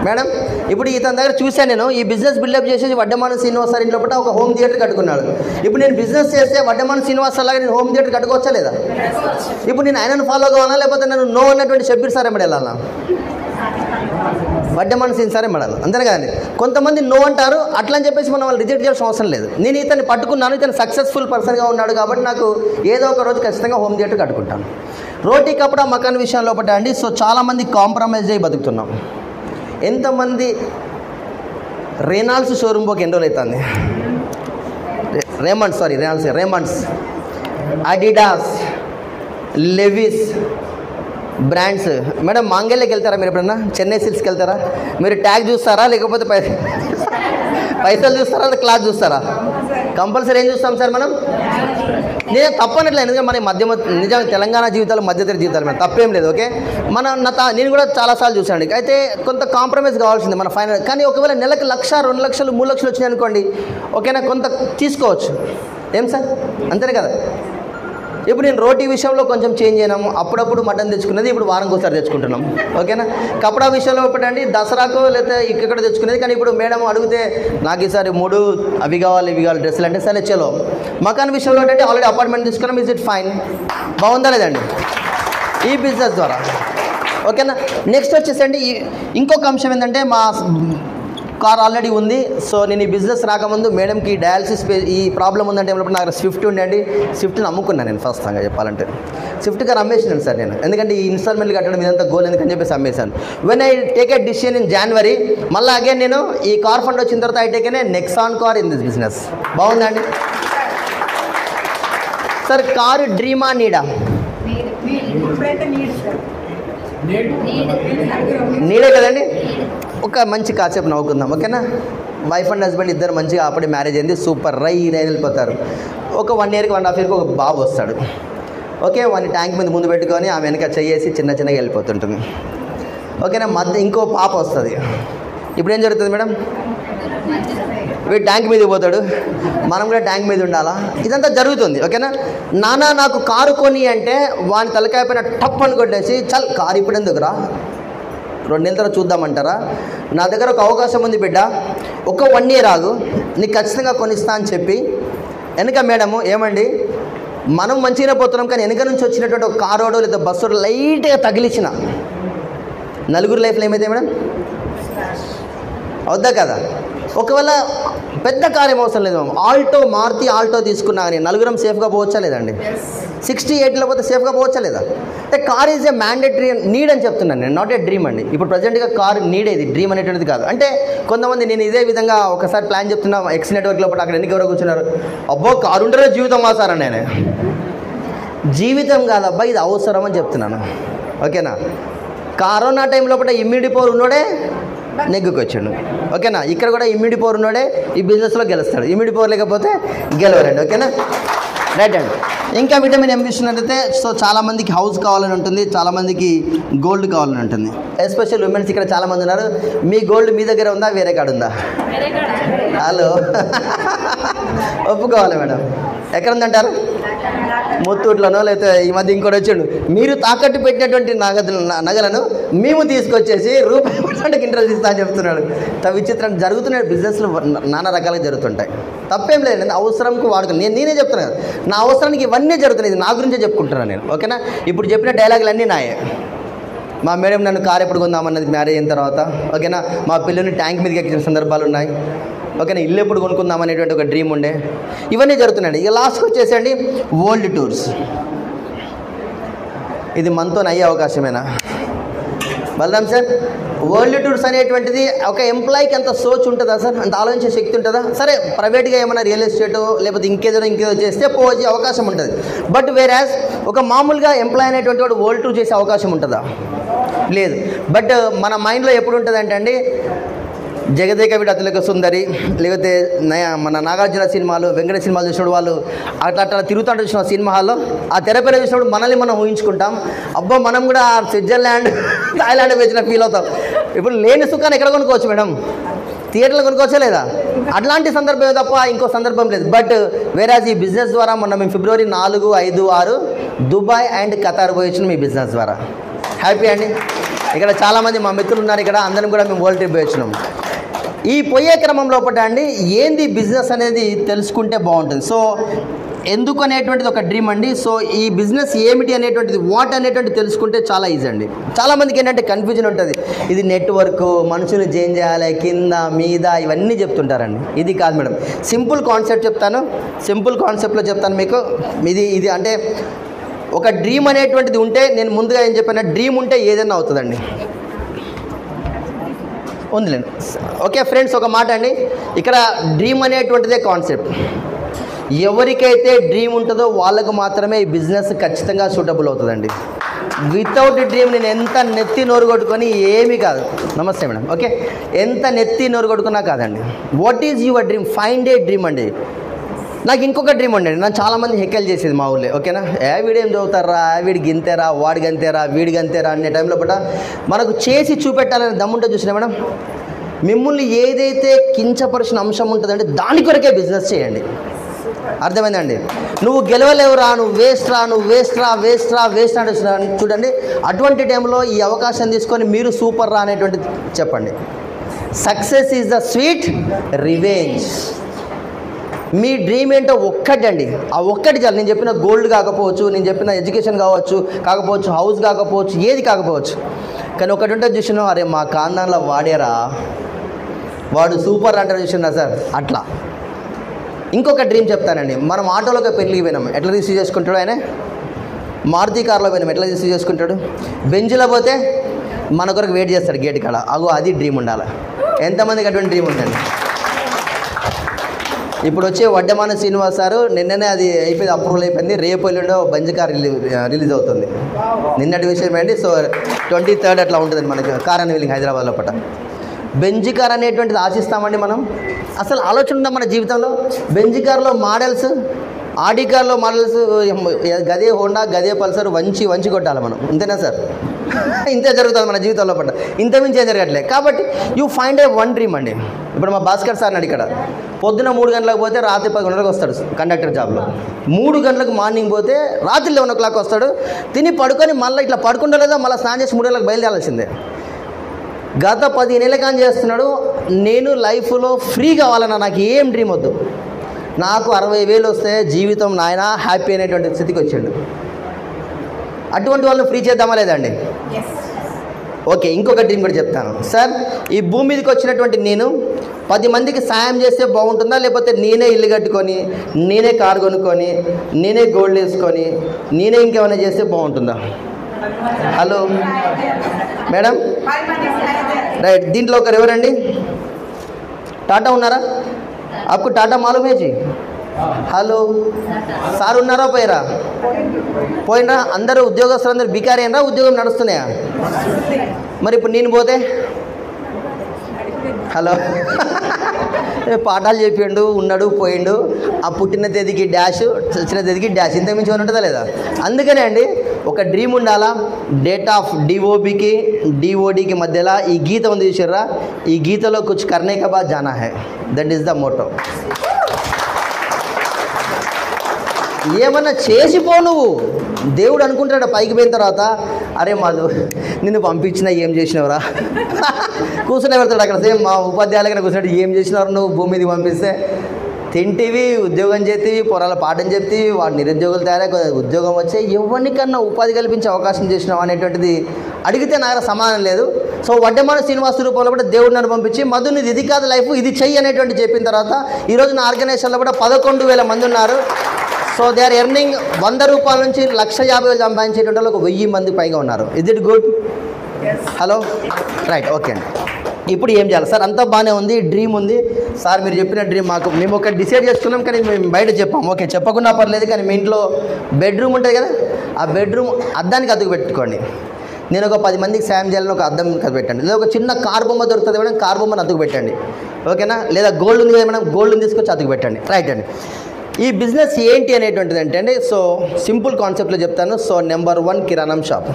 మేడం? ఇప్పుడు ఇతని దగ్గర చూశాను నేను, ఈ బిజినెస్ బిల్డప్ చేసేసి వడ్డమాను శ్రీనివాస్ సార్ ఇంట్లో ఒక హోమ్ థియేటర్ కట్టుకున్నాడు. ఇప్పుడు నేను బిజినెస్ చేస్తే వడ్డమాను శ్రీనివాస్ సార్ లాగా నేను హోమ్ థియేటర్ కట్టుకోవచ్చా లేదా? ఇప్పుడు నేను ఆయనను ఫాలో కావాలా, లేకపోతే నేను నో అన్నటువంటి షబ్బీర్ సార్ ఏమడి వెళ్ళాలా? వడ్డమాను శ్రీనివాస్ సార్ ఏమడాలి, అంతే కదండి. కొంతమంది నో అంటారు, అట్లా అని చెప్పేసి మనం వాళ్ళు రిజెక్ట్ చేయాల్సిన అవసరం లేదు. నేను ఇతన్ని పట్టుకున్నాను, ఇతను సక్సెస్ఫుల్ పర్సన్గా ఉన్నాడు కాబట్టి నాకు ఏదో ఒక రోజు ఖచ్చితంగా హోమ్ థియేటర్ కట్టుకుంటాను. రోటీ కపడా మకాన్ విషయంలో ఒకటి అండి. సో చాలామంది కాంప్రమైజ్ అయ్యి బతుకుతున్నాం. ఎంతమంది రేనాల్డ్స్ షోరూమ్ పోకి ఎన్ని రోజులు అవుతుంది? Raymonds, Adidas, Levi's brands. Madam మాంగళ్యకి వెళ్తారా మీరు ఎప్పుడన్నా? చెన్నై సిల్క్స్కి వెళ్తారా? మీరు ట్యాగ్ చూస్తారా, లేకపోతే పైసలు చూస్తారా, క్లాత్ చూస్తారా? కంపల్సరీ ఏం చూస్తాం సార్ మనం? నేను తప్పనట్లేదు, ఎందుకంటే మన నిజంగా తెలంగాణ జీవితాలు మధ్యతరగతి జీవితాలు మనం తప్పేం లేదు. ఓకే, నేను కూడా చాలాసార్లు చూసాను. అయితే కొంత కాంప్రమైజ్ కావాల్సింది మన ఫైనల్. కానీ ఒకవేళ నెలకు 1,00,000, 2 లక్షలు, 3 లక్షలు వచ్చినాయి అనుకోండి, ఓకేనా, కొంత తీసుకోవచ్చు. ఏం సార్, అంతేనే కదా? ఇప్పుడు నేను రోటీ విషయంలో కొంచెం చేంజ్ అయినాము. అప్పుడప్పుడు మటన్ తెచ్చుకునేది ఇప్పుడు వారంకి ఒకసారి తెచ్చుకుంటున్నాం. ఓకేనా, కపడా విషయంలో ఒకటండి, దసరాకు లేకపోతే ఇక్కడ తెచ్చుకునేది. కానీ ఇప్పుడు మేడం అడిగితే నాకు ఈసారి 3 అవి కావాలి ఇవి కావాలి డ్రెస్సులు అంటే సరే చలో. మకాన్ విషయంలో ఏంటంటే ఆల్రెడీ అపార్ట్మెంట్ తీసుకున్నాం, ఇస్ ఇట్ ఫైన్, బాగుందా లేదండి ఈ బిజినెస్ ద్వారా? ఓకేనా, నెక్స్ట్ వచ్చేసండి ఇంకొక అంశం ఏంటంటే కార్ ఆల్రెడీ ఉంది. సో నేను ఈ బిజినెస్ రాకముందు మేడంకి డయాలసిస్ ఈ ప్రాబ్లం ఉందంటే నాకు స్విఫ్ట్ ఉండండి, స్విఫ్ట్ని అమ్ముకున్నాను నేను ఫస్ట్ సంగా చెప్పాలంటే. స్విఫ్ట్ కార్ అమ్మేసినాను సార్ నేను, ఎందుకంటే ఈ ఇన్స్టాల్మెంట్లు కట్టడం ఇదంతా గోల్ ఎందుకని చెప్పేసి అమ్మేశాను. When I take a decision in January, మళ్ళీ అగైన్ నేను ఈ కార్ ఫండ్ వచ్చిన తర్వాత I take a Nexon car in this business. బాగుందండి సార్? కారు డ్రీమా నీడా? నీడే కదండి. ఒక మంచి కాసేపు నవ్వుకుందాం, ఓకేనా? వైఫ్ అండ్ హస్బెండ్ ఇద్దరు మంచిగా అప్పుడే మ్యారేజ్ అయింది, సూపర్ వెళ్ళిపోతారు. ఒక 1 yearకి 1.5 yearకి ఒక బాబు వస్తాడు, ఓకే? వాడిని ట్యాంక్ మీద ముందు పెట్టుకొని ఆమె వెనక చేసి చిన్నగా వెళ్ళిపోతుంటుంది, ఓకేనా? ఇంకో పాప వస్తుంది. ఇప్పుడు ఏం జరుగుతుంది మేడం? వీడు ట్యాంక్ మీద పోతాడు, మనం కూడా ట్యాంక్ మీద ఉండాలా? ఇదంతా జరుగుతుంది, ఓకేనా? నాన్న నాకు కారు కొని అంటే వాని తలకాయ పైన టప్ అని కొట్టేసి చల్ కారు ఇప్పుడు ఎందుకురా, 2 నెలల తర్వాత చూద్దామంటారా? నా దగ్గర ఒక అవకాశం ఉంది బిడ్డ, ఒక 1 year ఆగు, నీకు ఖచ్చితంగా కొనిస్తా అని చెప్పి వెనక మేడము ఏమండి మనం మంచిగా పోతున్నాం, కానీ వెనక నుంచి వచ్చినటువంటి ఒక కారోడో లేదా బస్సు లైట్గా తగిలించిన నలుగురు లైఫ్లో ఏమైతే మేడం? అవుద్దా కదా? ఒకవేళ పెద్ద కార్ ఏం అవసరం లేదు, ఆల్టో మారుతి ఆల్టో తీసుకున్నా కానీ నలుగురం సేఫ్గా పోవచ్చా లేదండి? 68లో పోతే సేఫ్గా పోవచ్చా లేదా? అంటే car is a mandatory need అని చెప్తున్నాను నేను, నాట్ ఏ డ్రీమ్ అండి. ఇప్పుడు ప్రజెంట్గా కార్ నీడేది, డ్రీమ్ అనేటువంటిది కాదు. అంటే కొంతమంది నేను ఇదే విధంగా ఒకసారి ప్లాన్ చెప్తున్నా, ఎక్స్ నెట్వర్క్ లోపల అక్కడ ఎన్ని ఎవరో కూర్చున్నారు, అబ్బో కారు ఉంటేనే జీవితం వాసారా? నేను జీవితం కాదబ్బా, ఇది అవసరం అని చెప్తున్నాను, ఓకేనా? కరోనా టైం లోపల ఇమ్యూనిటీ పవర్ ఉన్నోడే నెగ్గుకొచ్చాడు, ఓకేనా? ఇక్కడ కూడా ఇమ్యూనిటీ పవర్ ఉన్నోడే ఈ బిజినెస్లో గెలుస్తాడు, ఇమ్యూనిటీ పవర్ లేకపోతే గెలవరండి, ఓకేనా? రైట్ అండి. ఇంకా విటమిన్ ఎం చూసినట్టయితే సో చాలామందికి హౌస్ కావాలని ఉంటుంది, చాలామందికి గోల్డ్ కావాలని ఉంటుంది. ఎస్పెషల్ ఉమెన్స్ ఇక్కడ చాలామంది ఉన్నారు. మీ గోల్డ్ మీ దగ్గర ఉందా, వేరే కాడ ఉందా? హలో ఒప్పుకోవాలి మేడం. ఎక్కడ ఉందంటారు? ముత్తూట్లోనో లేకపోతే ఈ మధ్య ఇంకోటి వచ్చాడు, మీరు తాకట్టు పెట్టినటువంటి నగలను మేము తీసుకొచ్చేసి రూపాయి ఇంట్రెస్ట్ ఇస్తా అని చెప్తున్నాడు. విచిత్రం జరుగుతున్నాయి బిజినెస్లు, నానా రకాలుగా జరుగుతుంటాయి. తప్పేం లేదండి, అవసరంకి వాడుకుని నేనే చెప్తున్నాను, నా అవసరానికి ఇవన్నీ జరుగుతున్నాయి, ఇది నా గురించే చెప్పుకుంటున్నాను నేను, ఓకేనా? ఇప్పుడు చెప్పిన డైలాగులు అన్నీ నాయే. మా మేడం నన్ను కారు ఎప్పుడు కొందామన్నది మ్యారేజ్ అయిన తర్వాత, ఓకేనా? మా పిల్లల్ని ట్యాంక్ మీదకి ఎక్కించిన సందర్భాలు ఉన్నాయి, ఓకేనా? ఇల్లు ఎప్పుడు కొనుక్కుందాం అనేటువంటి ఒక డ్రీమ్ ఉండే. ఇవన్నీ జరుగుతున్నాయండి. ఇక లాస్ట్కి వచ్చేసండి వరల్డ్ టూర్స్. ఇది మనతో అయ్యే అవకాశమేనా బలరాం సార్? వరల్డ్ టూర్స్ అనేటువంటిది ఒక ఎంప్లాయీకి ఎంత సోచ్ ఉంటుందా సార్? అంత ఆలోచించే శక్తి ఉంటుందా? సరే ప్రైవేట్గా ఏమైనా రియల్ ఎస్టేటో లేకపోతే ఇంకేదో చేస్తే పోయే అవకాశం ఉంటుంది. బట్ వేరాజ్ ఒక మామూలుగా ఎంప్లాయీ అనేటువంటి వాడు వరల్డ్ టూర్ చేసే అవకాశం ఉంటుందా? లేదు. బట్ మన మైండ్లో ఎప్పుడు ఉంటుంది అంటే అండి, జగదేక వీడు అతులక సుందరి, లేకపోతే మన నాగార్జున సినిమాలు, వెంకట సినిమాలు చూసినప్పుడు వాళ్ళు అట్లా తిరుగుతుంటే చూసిన సినిమా హాల్లో ఆ తెరపైన చూసినప్పుడు మనల్ని మనం ఊహించుకుంటాం, అబ్బా మనం కూడా స్విట్జర్లాండ్ థాయిలాండ్ వచ్చిన ఫీల్ అవుతాం. ఇప్పుడు లేని సుఖాన్ని ఎక్కడ కొనుక్కోవచ్చు మేడం? థియేటర్లో కొనుక్కోవచ్చా లేదా? అట్లాంటి సందర్భమే తప్ప ఇంకో సందర్భం లేదు. బట్ వేరాజ్ ఈ బిజినెస్ ద్వారా మొన్న మేము ఫిబ్రవరి 4, 5, 6 దుబాయ్ అండ్ ఖతార్ పోయి వచ్చినాం ఈ బిజినెస్ ద్వారా. హ్యాపీ అండి. ఇక్కడ చాలామంది మా మిత్రులు ఉన్నారు, ఇక్కడ అందరం కూడా మేము వరల్డ్ ట్రిప్ పోయి వచ్చినాం. ఈ పోయే క్రమం లోపల అండి ఏంది బిజినెస్ అనేది తెలుసుకుంటే బాగుంటుంది. సో ఎందుకు అనేటువంటిది ఒక డ్రీమ్ అండి. సో ఈ బిజినెస్ ఏమిటి అనేటువంటిది, వాట్ అనేటువంటిది తెలుసుకుంటే చాలా ఈజీ అండి. చాలామందికి ఏంటంటే కన్ఫ్యూజన్ ఉంటుంది, ఇది నెట్వర్క్, మనుషులు చేంజ్ చేయాలి, కింద మీద ఇవన్నీ చెప్తుంటారండి. ఇది కాదు మేడం, సింపుల్ కాన్సెప్ట్ చెప్తాను, సింపుల్ కాన్సెప్ట్లో చెప్తాను మీకు. ఇది అంటే ఒక డ్రీమ్ అనేటువంటిది ఉంటే, నేను ముందుగా ఏం చెప్పాను, డ్రీమ్ ఉంటే ఏదైనా అవుతుందండి. ఉందిలేండి. ఓకే ఫ్రెండ్స్, ఒక మాట అండి, ఇక్కడ డ్రీమ్ అనేటువంటిదే కాన్సెప్ట్. ఎవరికైతే డ్రీమ్ ఉంటుందో వాళ్ళకు మాత్రమే ఈ బిజినెస్ ఖచ్చితంగా సూటబుల్ అవుతుందండి. వితౌట్ డ్రీమ్ నేను ఎంత నెత్తి నోరు కొట్టుకొని ఏమీ కాదు. నమస్తే మేడం. ఓకే, ఎంత నెత్తి నోరు కొట్టుకున్నా కాదండి. What is your dream? Find a dream అండి. నాకు ఇంకొక డ్రీమ్ ఉండండి, నన్ను చాలామంది హెక్కలు చేసేది మా ఊళ్ళో, ఓకేనా? వీడేం చదువుతారా, వీడికి గింతేరా, వాడికి అంతేరా, వీడికి అంతేరా అనే టైంలో కూడా మనకు చేసి చూపెట్టాలని దమ్ముంటే చూసినా మేడం, మిమ్మల్ని ఏదైతే కించపరిచిన అంశం ఉంటుందంటే దాని కొరకే బిజినెస్ చేయండి. అర్థమైందండి? నువ్వు గెలవలేవురా, నువ్వు వేస్ట్ రా, నువ్వు వేస్ట్ అంటే చూడండి, అటువంటి టైంలో ఈ అవకాశం తీసుకొని మీరు సూపర్ రా అనేటువంటి చెప్పండి. Success is the sweet revenge. Me dream ఏంటో ఒక్కటండి, ఆ ఒక్కటి చాలు. నేను చెప్పిన గోల్డ్ కాకపోవచ్చు, నేను చెప్పిన ఎడ్యుకేషన్ కాకపోవచ్చు, హౌస్ కాకపోవచ్చు, ఏది కాకపోవచ్చు, కానీ ఒకటి ఉంటే చూసినా, అరే మా ఖాందాన్లో వాడేరా, వాడు సూపర్ అంటారు చూసినా సార్, అట్లా. ఇంకొక డ్రీమ్ చెప్తానండి. మనం ఆటోలోకి పెళ్ళికి పోయినాం, ఎట్లా రిసీవ్ చేసుకుంటాడు ఆయన? మారుతి కార్లో పోయినాం, ఎట్లా రిసీవ్ చేసుకుంటాడు? బెంజ్లో పోతే మన కొరకు వెయిట్ చేస్తాడు గేట్ కాడ. అగో అది డ్రీమ్ ఉండాలి. ఎంతమందికి అటువంటి డ్రీమ్ ఉందండి? ఇప్పుడు వచ్చే వడ్డమాన శ్రీనివాస్ సారు నిన్ననే అది అయిపోయింది, అప్రూవల్ అయిపోయింది. రేపు ఎల్లుండో బంజ్ కార్ రిలీజ్ అవుతుంది. నిన్నటి విషయం అండి. సో 23rd అట్లా ఉంటుందండి మనకి కార్ అన్వీలింగ్ హైదరాబాద్లో పట్ట. బెంజ్ కార్ అనేటువంటిది ఆశిస్తామండి మనం? అసలు ఆలోచన ఉందా మన జీవితంలో? బెంజ్ కార్లో మోడల్స్, ఆడి కార్లో మోడల్స్, గదే హోండా, గదే పల్సర్ వంచి కొట్టాలి మనం. అంతేనా సార్? ఇంతే జరుగుతుంది మన జీవితంలో పట్ల. ఇంతమించి ఏం జరగట్లేదు. కాబట్టి you find a one dream అండి. ఇప్పుడు మా భాస్కర్ సార్ నాడు ఇక్కడ పొద్దున 3 గంటలకు పోతే రాత్రి 10 గంటలకు వస్తాడు కండక్టర్ జాబ్లో. 3 గంటలకు మార్నింగ్ పోతే రాత్రి 11 o'clock వస్తాడు. తిని పడుకొని మళ్ళీ ఇట్లా పడుకుంటలేదా మళ్ళీ స్నానం చేసి 3 గంటలకు బయలుదేరాల్సిందే. గత 15 ఏళ్ళ కానీ చేస్తున్నాడు. నేను లైఫ్లో ఫ్రీ కావాలన్నా, నాకు ఏం డ్రీమ్ వద్దు, నాకు 60,000 వస్తే జీవితం నాయన హ్యాపీ అనేటువంటి స్థితికి వచ్చాడు. అటువంటి వాళ్ళని ఫ్రీ చేద్దామా లేదండి? ఓకే, ఇంకొక డ్రీమ్ కూడా చెప్తాను సార్. ఈ భూమి మీదకి వచ్చినటువంటి నేను 10 మందికి సాయం చేస్తే బాగుంటుందా, లేకపోతే నేనే ఇల్లు కట్టుకొని, నేనే కారు కొనుక్కొని, నేనే గోల్డ్ వేసుకొని, నేనే ఇంకేమైనా చేస్తే బాగుంటుందా? Hello madam, right. దీంట్లో ఒకరు ఎవరండి? టాటా ఉన్నారా? आपको टाटा मालूम है जी? హలో సార్ ఉన్నారా? పోయినరా? అందరూ ఉద్యోగస్తులు అందరూ బికారి అయినరా? ఉద్యోగం నడుస్తున్నాయా? మరి ఇప్పుడు నేను పోతే హలో పాఠాలు చెప్పిండు, ఉన్నాడు, పోయిండు. ఆ పుట్టిన తేదీకి డాష్, చచ్చిన తేదీకి డాష్, ఇంత మించి ఉంటుందా లేదా? అందుకనే అండి ఒక డ్రీమ్ ఉండాలా. డేట్ ఆఫ్ డిఓబికి డిఓడికి మధ్యలో ఈ గీత ఉంది చూసారా? ఈ గీతలో కుచ్ కర్నే కే బాద్ జానా హై. That is the motto. ఏమన్నా చేసిపో నువ్వు. దేవుడు అనుకుంటాడు పైకి పోయిన తర్వాత, అరే మాధు నిన్ను పంపించినా ఏం చేసినవరా కూర్చునే పెడతాడు అక్కడ. సేమ్ మా ఉపాధ్యాయులకైనా కూర్చున్నాడు, ఏం చేసినవారు నువ్వు భూమి మీదకి పంపిస్తే? తింటివి, ఉద్యోగం చేతివి, పొరాల పాఠం చెప్తివి, వాడు నిరుద్యోగులు తయారై ఉద్యోగం వచ్చే ఎవరికన్నా ఉపాధి కల్పించే అవకాశం చేసినావు అనేటువంటిది అడిగితే నాకు సమానం లేదు. సో వడ్డమాన శ్రీనివాస రూపంలో కూడా దేవుడు నన్ను పంపించి, మధు నీది ఇది కాదు లైఫ్, ఇది చెయ్యి అనేటువంటి చెప్పిన తర్వాత ఈరోజు నా ఆర్గనైజేషన్లో కూడా 11,000 మంది ఉన్నారు. సో దే ఆర్ ఎర్నింగ్ 100 రూపాయల నుంచి 1,50,000 సంపాదించేటువంటి వాళ్ళు 1000 మంది పైగా ఉన్నారు. Is it good? Hello right, okay అండి. ఇప్పుడు ఏం చేయాలి సార్? అంతా బాగానే ఉంది, డ్రీమ్ ఉంది సార్. మీరు చెప్పిన డ్రీమ్ మేము ఒకటి డిసైడ్ చేసుకున్నాం, కానీ మేము బయట చెప్పాం. ఓకే, చెప్పకుండా పర్లేదు, కానీ మీ ఇంట్లో బెడ్రూమ్ ఉంటుంది కదా, ఆ బెడ్రూమ్ అద్దానికి అతుకు పెట్టుకోండి. నేను ఒక 10 మందికి సాయం చేయాలని ఒక అద్దం పెట్టండి. లేదా ఒక చిన్న కార్ బొమ్మ దొరుకుతుంది మేడం, కార్ బొమ్మను అతుకు పెట్టండి. ఓకేనా? లేదా గోల్డ్ ఉంది కదా మేడం, గోల్డ్ని తీసుకొచ్చి అతుకు పెట్టండి. రైట్ అండి. ఈ బిజినెస్ ఏంటి అనేటువంటిది అంటే అండి, సో సింపుల్ కాన్సెప్ట్లో చెప్తాను. సో నెంబర్ 1 కిరాణం షాప్.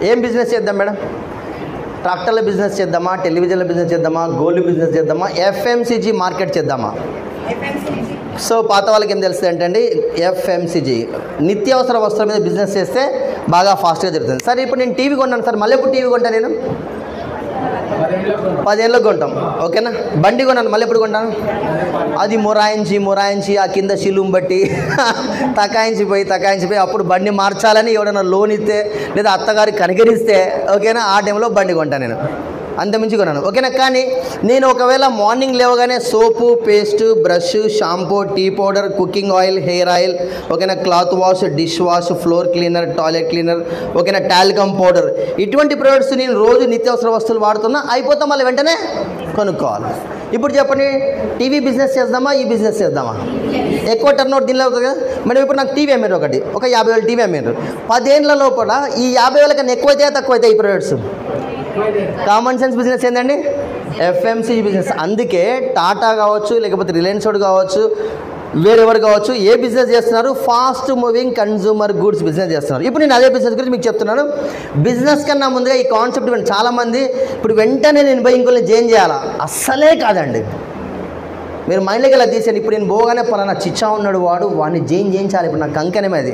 ఏం బిజినెస్ చేద్దాం మేడం? ట్రాక్టర్ల బిజినెస్ చేద్దామా, టెలివిజన్ల బిజినెస్ చేద్దామా, గోల్డ్ బిజినెస్ చేద్దామా, ఎఫ్ఎంసీజీ మార్కెట్ చేద్దామా? సో పాత వాళ్ళకి ఏం తెలుస్తుంది అంటే అండి, ఎఫ్ఎంసీజీ నిత్యావసర వస్తువుల మీద బిజినెస్ చేస్తే బాగా ఫాస్ట్గా జరుగుతుంది. సరే ఇప్పుడు నేను టీవీ కొన్నాను సార్, మళ్ళీ ఎప్పుడు టీవీ కొంటాను? నేను 10 ఏళ్ళకి కొంటాం. ఓకేనా? బండి కొన్నాను, మళ్ళీ ఎప్పుడు కొంటాను? అది మొరాయించి ఆ కింద శిలుం బట్టి తకాయించిపోయి అప్పుడు బండి మార్చాలని ఎవడైనా లోన్ ఇస్తే లేదా అత్తగారికి కనికరిస్తే, ఓకేనా, ఆ టైంలో బండి కొంటాను నేను. అంతమించి కొన్నాను. ఓకేనా? కానీ నేను ఒకవేళ మార్నింగ్ లేవగానే soap, paste, brush, shampoo, tea powder, cooking oil, hair oil, ఓకేనా, cloth wash, dish wash, floor cleaner, toilet cleaner, ఓకేనా, టాల్కమ్ పౌడర్, ఇటువంటి ప్రొడక్ట్స్ నేను రోజు నిత్యావసర వస్తువులు వాడుతున్నా, అయిపోతాం, మళ్ళీ వెంటనే కొనుక్కోవాలి. ఇప్పుడు చెప్పండి, టీవీ బిజినెస్ చేద్దామా, ఈ బిజినెస్ చేద్దామా? ఎక్కువ టర్న్ అవుట్ దీనిలో అవుతుంది కదా మేడం. ఇప్పుడు నాకు టీవీ అమ్మారు, ఒక 50,000 టీవీ అమ్మారు. 10 ఏళ్ళ లోపల ఈ 50,000 కన్నా ఎక్కువైతే తక్కువైతే ఈ ప్రొడక్ట్స్. కామన్ సెన్స్ బిజినెస్ ఏంటండి? FMCG business. అందుకే టాటా కావచ్చు, లేకపోతే రిలయన్స్ కావచ్చు, వేరెవరు కావచ్చు, ఏ బిజినెస్ చేస్తున్నారు? Fast moving consumer goods business చేస్తున్నారు. ఇప్పుడు నేను అదే బిజినెస్ గురించి మీకు చెప్తున్నాను. బిజినెస్ కన్నా ముందుగా ఈ కాన్సెప్ట్ చాలామంది ఇప్పుడు వెంటనే నేను పోయి ఇంకొన్ని జాయిన్ చేయాలా? అస్సలే కాదండి. మీరు మైండ్లోకి ఇలా తీసేయండి. ఇప్పుడు నేను పోగానే పలానా చిచ్చా ఉన్నాడు, వాడిని జాయిన్ చేయించాలి, ఇప్పుడు నాకు కంకణమే అది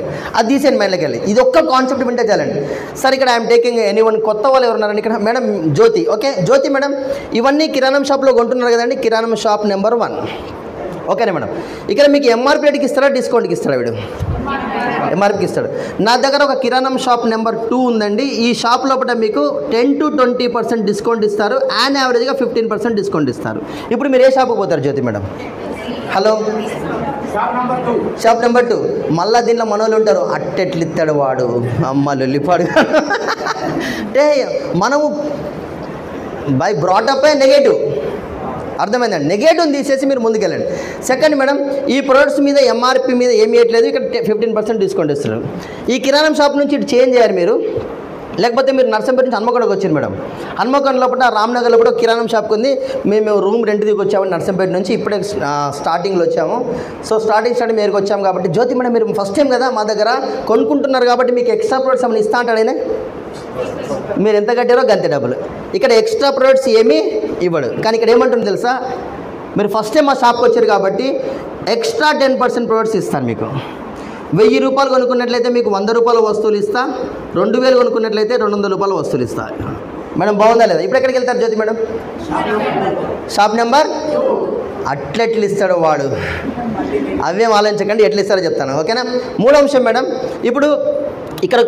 తీసేయండి మైండ్లోకి వెళ్ళి. ఇది ఒక్క కాన్సెప్ట్ వింటే చాలండి. సార్ ఇక్కడ ఐఎమ్ టేకింగ్ ఎనీవన్, కొత్త వాళ్ళు ఎవరున్నారండి ఇక్కడ? మేడం జ్యోతి. ఓకే జ్యోతి మేడం, ఇవన్నీ కిరాణం షాప్లో కొంటున్నారు కదండి. కిరాణం షాప్ నెంబర్ 1. ఓకేనా మేడం. ఇక్కడ మీకు ఎంఆర్పీ రేట్కి ఇస్తారా డిస్కౌంట్కి ఇస్తారా వీడు? ఎంఆర్పీకి ఇస్తాడు. నా దగ్గర ఒక కిరాణం షాప్ నెంబర్ 2 ఉందండి. ఈ షాప్ లోపల మీకు 10 to 20% డిస్కౌంట్ ఇస్తారు. యాన్ యావరేజ్గా 15% డిస్కౌంట్ ఇస్తారు. ఇప్పుడు మీరు ఏ షాప్కి పోతారు జ్యోతి మేడం? Hello, shop number 2. మళ్ళీ దీనిలో మనోళ్ళు ఉంటారు, అట్టెట్లు ఇస్తాడు వాడు, అమ్మ లొల్లిపాడు. అంటే మనము బై బ్రాటప్ నెగటివ్, అర్థమైందండి. నెగటివ్ తీసేసి మీరు ముందుకెళ్ళండి. సెకండ్ మేడం, ఈ ప్రొడక్ట్స్ మీద ఎంఆర్పి మీద ఏమి ఇవ్వట్లేదు, ఇక్కడ 15% డిస్కౌంట్ ఇస్తున్నారు. ఈ కిరాణం షాప్ నుంచి ఇటు చేంజ్ చేయాలి మీరు, లేకపోతే మీరు నర్సంపేట నుంచి హన్మకొండకు వచ్చారు మేడం. హన్మకొండ లోపల రామ్నగర్ లోపల కిరాణం షాప్కి ఉంది. మేము రూమ్ రెంట్ దిగి వచ్చాము నర్సంపేట నుంచి, ఇప్పుడే స్టార్టింగ్లో వచ్చాము. సో స్టార్టింగ్ మీరుకి వచ్చాము కాబట్టి జ్యోతి మేడం మీరు ఫస్ట్ టైం కదా మా దగ్గర కొనుక్కుంటున్నారు కాబట్టి మీకు ఎక్స్ట్రా ప్రొడక్ట్స్ ఏమైనా ఇస్తా అంటాడైనా, మీరు ఎంత కట్టారో గంతే డబ్బులు. ఇక్కడ ఎక్స్ట్రా ప్రొడక్ట్స్ ఏమీ ఇవ్వడు. కానీ ఇక్కడ ఏమంటుంది తెలుసా, మీరు ఫస్ట్ టైం మా షాప్కి వచ్చారు కాబట్టి ఎక్స్ట్రా 10% ప్రొడక్ట్స్ ఇస్తాను మీకు. 1000 రూపాయలు కొనుక్కున్నట్లయితే మీకు 100 రూపాయల వస్తువులు ఇస్తా, 2000 కొనుక్కున్నట్లయితే 200 రూపాయల వస్తువులు ఇస్తా. మేడం బాగుందా లేదా? ఇప్పుడు ఎక్కడికి వెళ్తారు జ్యోతి మేడం? Shop number. అట్లెట్లు ఇస్తాడు వాడు, అవేం ఆలోచించకండి, ఎట్లా ఇస్తారో చెప్తాను. ఓకేనా. 3వ అంశం మేడం, ఇప్పుడు ఇక్కడ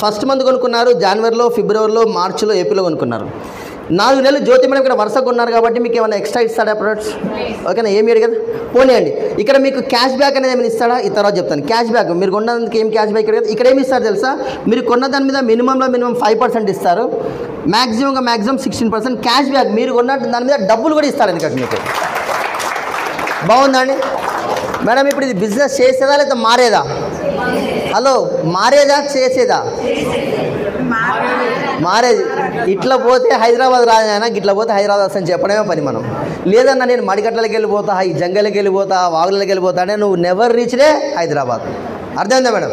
ఫస్ట్ మంత్ కొనుక్కున్నారు, జనవరిలో, ఫిబ్రవరిలో, మార్చిలో, ఏప్రిల్లో కొనుక్కున్నారు. 4 నెలలు జ్యోతి మేడం ఇక్కడ వరుస కొన్నారు కాబట్టి మీకు ఏమైనా ఎక్స్ట్రా ఇస్తాడా ప్రొడక్ట్స్? ఓకేనా, ఏమి ఇయ్యడు కదా, పోనీయండి. ఇక్కడ మీకు క్యాష్ బ్యాక్ అనేది ఏమైనా ఇస్తాడా? ఈ తర్వాత చెప్తాను. క్యాష్ బ్యాక్ మీరు కొన్నదానికి ఏం క్యాష్ బ్యాక్ కదా, ఇక్కడ ఏమి ఇస్తారు తెలుసా, మీరు కొన్న దాని మీద మినిమం 5% ఇస్తారు, మ్యాక్సిమం 16% క్యాష్ బ్యాక్. మీరు కొన్న దాని మీద డబ్బులు కూడా ఇస్తారు ఎందుకంటే మీకు. బాగుందా అండి మేడం? ఇప్పుడు ఇది బిజినెస్ చేసేదా లేదా మారేదా? హలో, మారేదా చేసేదా? మారేది. ఇట్లా పోతే హైదరాబాద్ రాజైనా, ఇట్లా పోతే హైదరాబాద్ వస్తాను చెప్పడమే పని మనం. లేదన్నా నేను మడిగట్లకి వెళ్ళిపోతా, ఈ జంగల్కి వెళ్ళిపోతా, వాగులకి వెళ్ళిపోతా అంటే నువ్వు నెవర్ రీచ్డే హైదరాబాద్. అర్థమైందా మేడం?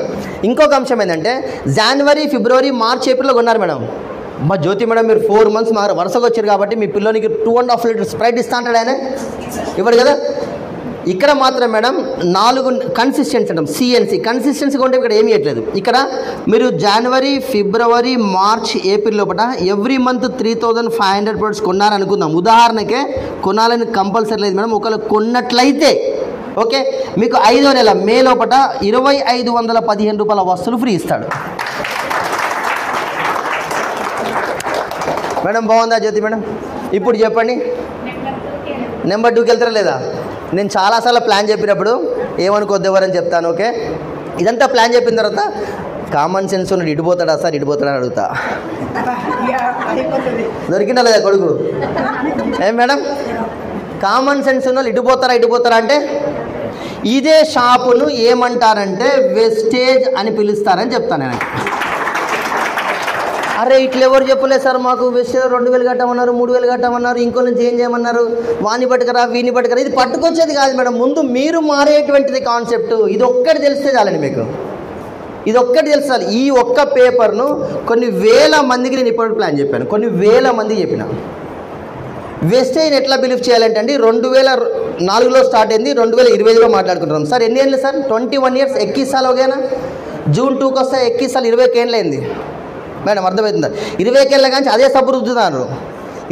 ఇంకొక అంశం ఏంటంటే, జనవరి, ఫిబ్రవరి, మార్చ్, ఏప్రిల్లో కొన్నారు మేడం. మా జ్యోతి మేడం మీరు 4 months వరుసగా వచ్చారు కాబట్టి మీ పిల్లోనికి 2.5 లీటర్ స్ప్రైట్ ఇస్తా అంటాడు ఆయన, ఇవ్వడు కదా. ఇక్కడ మాత్రం మేడం 4 కన్సిస్టెన్సీ అంటాం, సిఎన్సి కన్సిస్టెన్సీగా ఉంటే ఇక్కడ ఏమీ ఇవ్వట్లేదు. ఇక్కడ మీరు జనవరి, ఫిబ్రవరి, మార్చ్, ఏప్రిల్ లోపల ఎవ్రీ మంత్ 3500 ప్రొడక్ట్స్ కొన్నారనుకుందాం. ఉదాహరణకే కొనాలని కంపల్సరీ లేదు మేడం. ఒకవేళ కొన్నట్లయితే ఓకే, మీకు 5వ నెల మే లోపల 2515 రూపాయల వస్తువులు ఫ్రీ ఇస్తాడు మేడం. బాగుందా జ్యోతి మేడం? ఇప్పుడు చెప్పండి, నెంబర్ 2కి వెళ్తారా లేదా? నేను చాలాసార్లు ప్లాన్ చెప్పినప్పుడు ఏమనుకోద్దు ఎవరని చెప్తాను. ఓకే, ఇదంతా ప్లాన్ చెప్పిన తర్వాత కామన్ సెన్స్ ఉన్నాడు, ఇడిపోతాడా సార్ ఇడిపోతాడని అడుగుతా. దొరికిందా లేదా కొడుకు? ఏం మేడం, కామన్ సెన్స్ ఉన్న వాళ్ళు ఇడిపోతారా అంటే ఇదే షాపును ఏమంటారంటే వెస్టేజ్ అని పిలుస్తారని చెప్తాను నేను. అరే ఇట్లా ఎవరు చెప్పలేదు సార్, మాకు వెస్టేజ్ 2000 కట్టమన్నారు, 3000 కట్టమన్నారు, ఇంకో నుంచి ఏం చేయమన్నారు, వాణి పట్టుకరా వీని పట్టుకరా. ఇది పట్టుకొచ్చేది కాదు మేడం, ముందు మీరు మారేటువంటిది కాన్సెప్ట్. ఇది ఒక్కటి తెలిస్తే చాలండి మీకు, ఇది ఒక్కటి తెలుసాలి. ఈ ఒక్క పేపర్ను కొన్ని వేల మందికి నేను ఇప్పుడు ప్లాన్ చెప్పాను, కొన్ని వేల మందికి చెప్పిన. వెస్టేజ్ ఎట్లా బిలీవ్ చేయాలంటే అండి, 2004లో స్టార్ట్ అయింది, 2025లో మాట్లాడుకుంటున్నాం సార్. ఎన్ని ఏళ్ళు సార్? 21 years. 21 साल होगा ना, June 2 వస్తే 21 साल 20 ఏళ్ళు అయింది మేడం. అర్థమవుతుందా? 20 ఏళ్ళ కానీ అదే సబ్బు రుద్దుతున్నారు,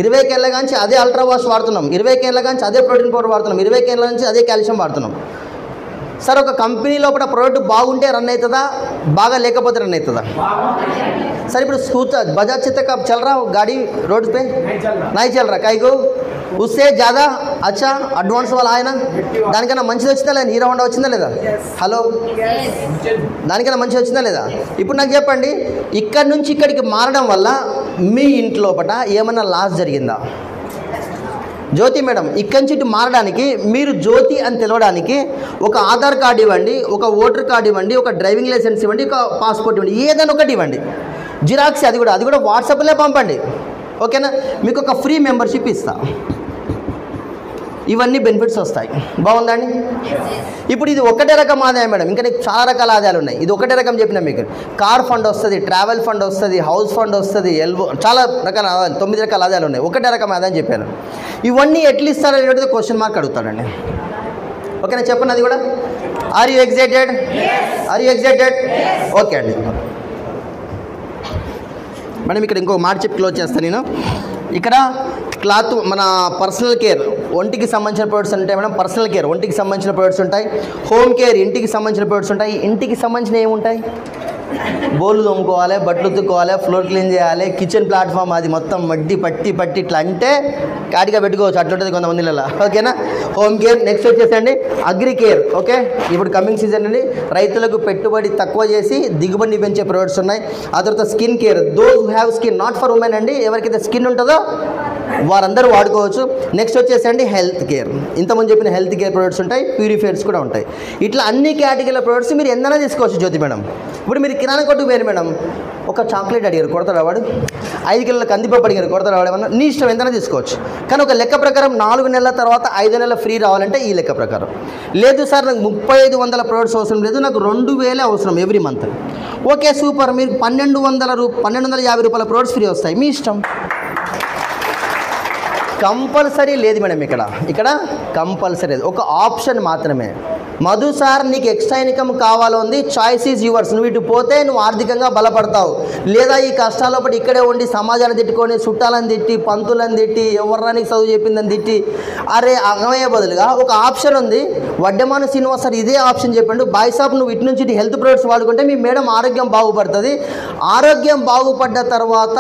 20 ఏళ్ళ కానీ అదే అల్ట్రా వాష్ వాడుతున్నాం, 20 ఏళ్ళ కానీ అదే ప్రోటీన్ పౌడర్ వాడుతున్నాం, 20 ఏళ్ళ నుంచి అదే కాల్షియం వాడుతున్నాం. సార్ ఒక కంపెనీ లోపల ప్రోడక్ట్ బాగుంటే రన్ అవుతుందా, బాగా లేకపోతే రన్ అవుతుందా? सर ఇప్పుడు स्कूटर बजाज से तक अब चल रहा हो गाड़ी रोड पे नहीं चल रहा, काई को उससे ज़्यादा अच्छा అడ్వాన్స్ वाला है ना, దానికన్నా మంచిది వచ్చిందా లేదా? హీరో హోండా వచ్చిందా లేదా? హలో, దానికన్నా మంచిది వచ్చిందా లేదా? ఇప్పుడు నాకు చెప్పండి, ఇక్కడి నుంచి ఇక్కడికి మారడం వల్ల మీ ఇంట్లోపట ఏమన్నా లాస్ జరిగిందా? జ్యోతి మేడం ఇక్కడి నుంచి ఇటు మారడానికి, మీరు జ్యోతి అని తెలవడానికి ఒక ఆధార్ కార్డు ఇవ్వండి, ఒక ఓటర్ కార్డు ఇవ్వండి, ఒక డ్రైవింగ్ లైసెన్స్ ఇవ్వండి, ఒక పాస్పోర్ట్ ఇవ్వండి, ఏదైనా ఒకటి ఇవ్వండి, జిరాక్స్. అది కూడా వాట్సాప్లో పంపండి. ఓకేనా? మీకు ఒక ఫ్రీ మెంబర్షిప్ ఇస్తా, ఇవన్నీ బెనిఫిట్స్ వస్తాయి. బాగుందండి? ఇప్పుడు ఇది ఒకటే రకం ఆదాయం మేడం, ఇంకా నీకు చాలా రకాల ఆదాయాలు ఉన్నాయి. ఇది ఒకటే రకం చెప్పినా మీకు. కార్ ఫండ్ వస్తుంది, ట్రావెల్ ఫండ్ వస్తుంది, హౌస్ ఫండ్ వస్తుంది, చాలా రకాల ఆదాయం, 9 రకాల ఆదాయాలు ఉన్నాయి. ఒకటే రకం ఆదాయం చెప్పాను. ఇవన్నీ ఎట్లా ఇస్తారనేది క్వశ్చన్ మార్క్ అడుగుతాడండి. ఓకేనా? చెప్పండి అది కూడా. Are you excited? Are you excited? Okay అండి మేడం. ఇక్కడ ఇంకో మాట చెప్పి క్లోజ్ చేస్తాను నేను. ఇక్కడ క్లాత్ మన పర్సనల్ కేర్ ఒంటికి సంబంధించిన ప్రొడక్ట్స్ ఉంటాయి మేడం. పర్సనల్ కేర్ ఒంటికి సంబంధించిన ప్రొడక్ట్స్ ఉంటాయి. హోమ్ కేర్ ఇంటికి సంబంధించిన ప్రొడక్ట్స్ ఉంటాయి. ఇంటికి సంబంధించిన ఏముంటాయి? బోళ్ళు తోముకోవాలి, బట్టలు ఉతుక్కోవాలి, ఫ్లోర్ క్లీన్ చేయాలి, కిచెన్ ప్లాట్ఫామ్ అది మొత్తం మడ్డి పట్టి ఇట్లా అంటే కాటిగా పెట్టుకోవచ్చు, అట్లుంటుంది కొంతమందిలో. ఓకేనా? Home care. నెక్స్ట్ వచ్చేసండి అగ్రి కేర్. ఓకే, ఇప్పుడు కమింగ్ సీజన్ అండి, రైతులకు పెట్టుబడి తక్కువ చేసి దిగుబడిని పెంచే ప్రొడక్ట్స్ ఉన్నాయి. ఆ తర్వాత skin care, those who have skin, not for women అండి, ఎవరికైతే స్కిన్ ఉంటుందో వారందరూ వాడుకోవచ్చు. నెక్స్ట్ వచ్చేసండి హెల్త్ కేర్, ఇంతకుముందు చెప్పిన హెల్త్ కేర్ ప్రొడక్ట్స్ ఉంటాయి, ప్యూరిఫైర్స్ కూడా ఉంటాయి. ఇట్లా అన్ని కేటగిరీల ప్రొడక్ట్స్ మీరు ఎంతైనా తీసుకోవచ్చు జ్యోతి మేడం. ఇప్పుడు మీరు కిరాణా కొట్టుకు పోయారు మేడం, ఒక చాక్లెట్ అడిగారు, కొడతాడు వాడు. 5 కిలోల కందిపప్పు అడిగారు, కొడతాడు వాడు. ఏమన్నా నీ ఇష్టం, ఎంతైనా తీసుకోవచ్చు. కానీ ఒక లెక్క ప్రకారం 4 నెలల తర్వాత 5 నెలల ఫ్రీ రావాలంటే ఈ లెక్క ప్రకారం. లేదు సార్ నాకు 3500 ప్రొడక్ట్స్ అవసరం లేదు, నాకు 2000 అవసరం ఎవ్రీ మంత్. ఓకే సూపర్, మీరు 1250 రూపాయల ప్రొడక్ట్స్ ఫ్రీ వస్తాయి, మీ ఇష్టం. కంపల్సరీ లేదు మేడం, ఇక్కడ కంపల్సరీ లేదు, ఒక ఆప్షన్ మాత్రమే. మధు సార్ నీకు ఎక్స్ట్రా ఇన్కమ్ కావాలంది, చాయిస్ ఈజ్ యువర్స్. నువ్వు ఇటు పోతే నువ్వు ఆర్థికంగా బలపడతావు, లేదా ఈ కష్టాల పడి ఇక్కడే ఉండి సమాజాన్ని తిట్టుకొని, చుట్టాలని తిట్టి, పంతులను తిట్టి, ఎవరిని చదువు చెప్పిందని తిట్టి అరే అగమయ్యే బదులుగా ఒక ఆప్షన్ ఉంది. వడ్డెమాన శ్రీనివాస్ సార్ ఇదే ఆప్షన్ చెప్పండు, బాయ్ సాబ్ నువ్వు ఇటు నుంచి హెల్త్ ప్రొడక్ట్స్ వాడుకుంటే మీ మేడం ఆరోగ్యం బాగుపడుతుంది. ఆరోగ్యం బాగుపడ్డ తర్వాత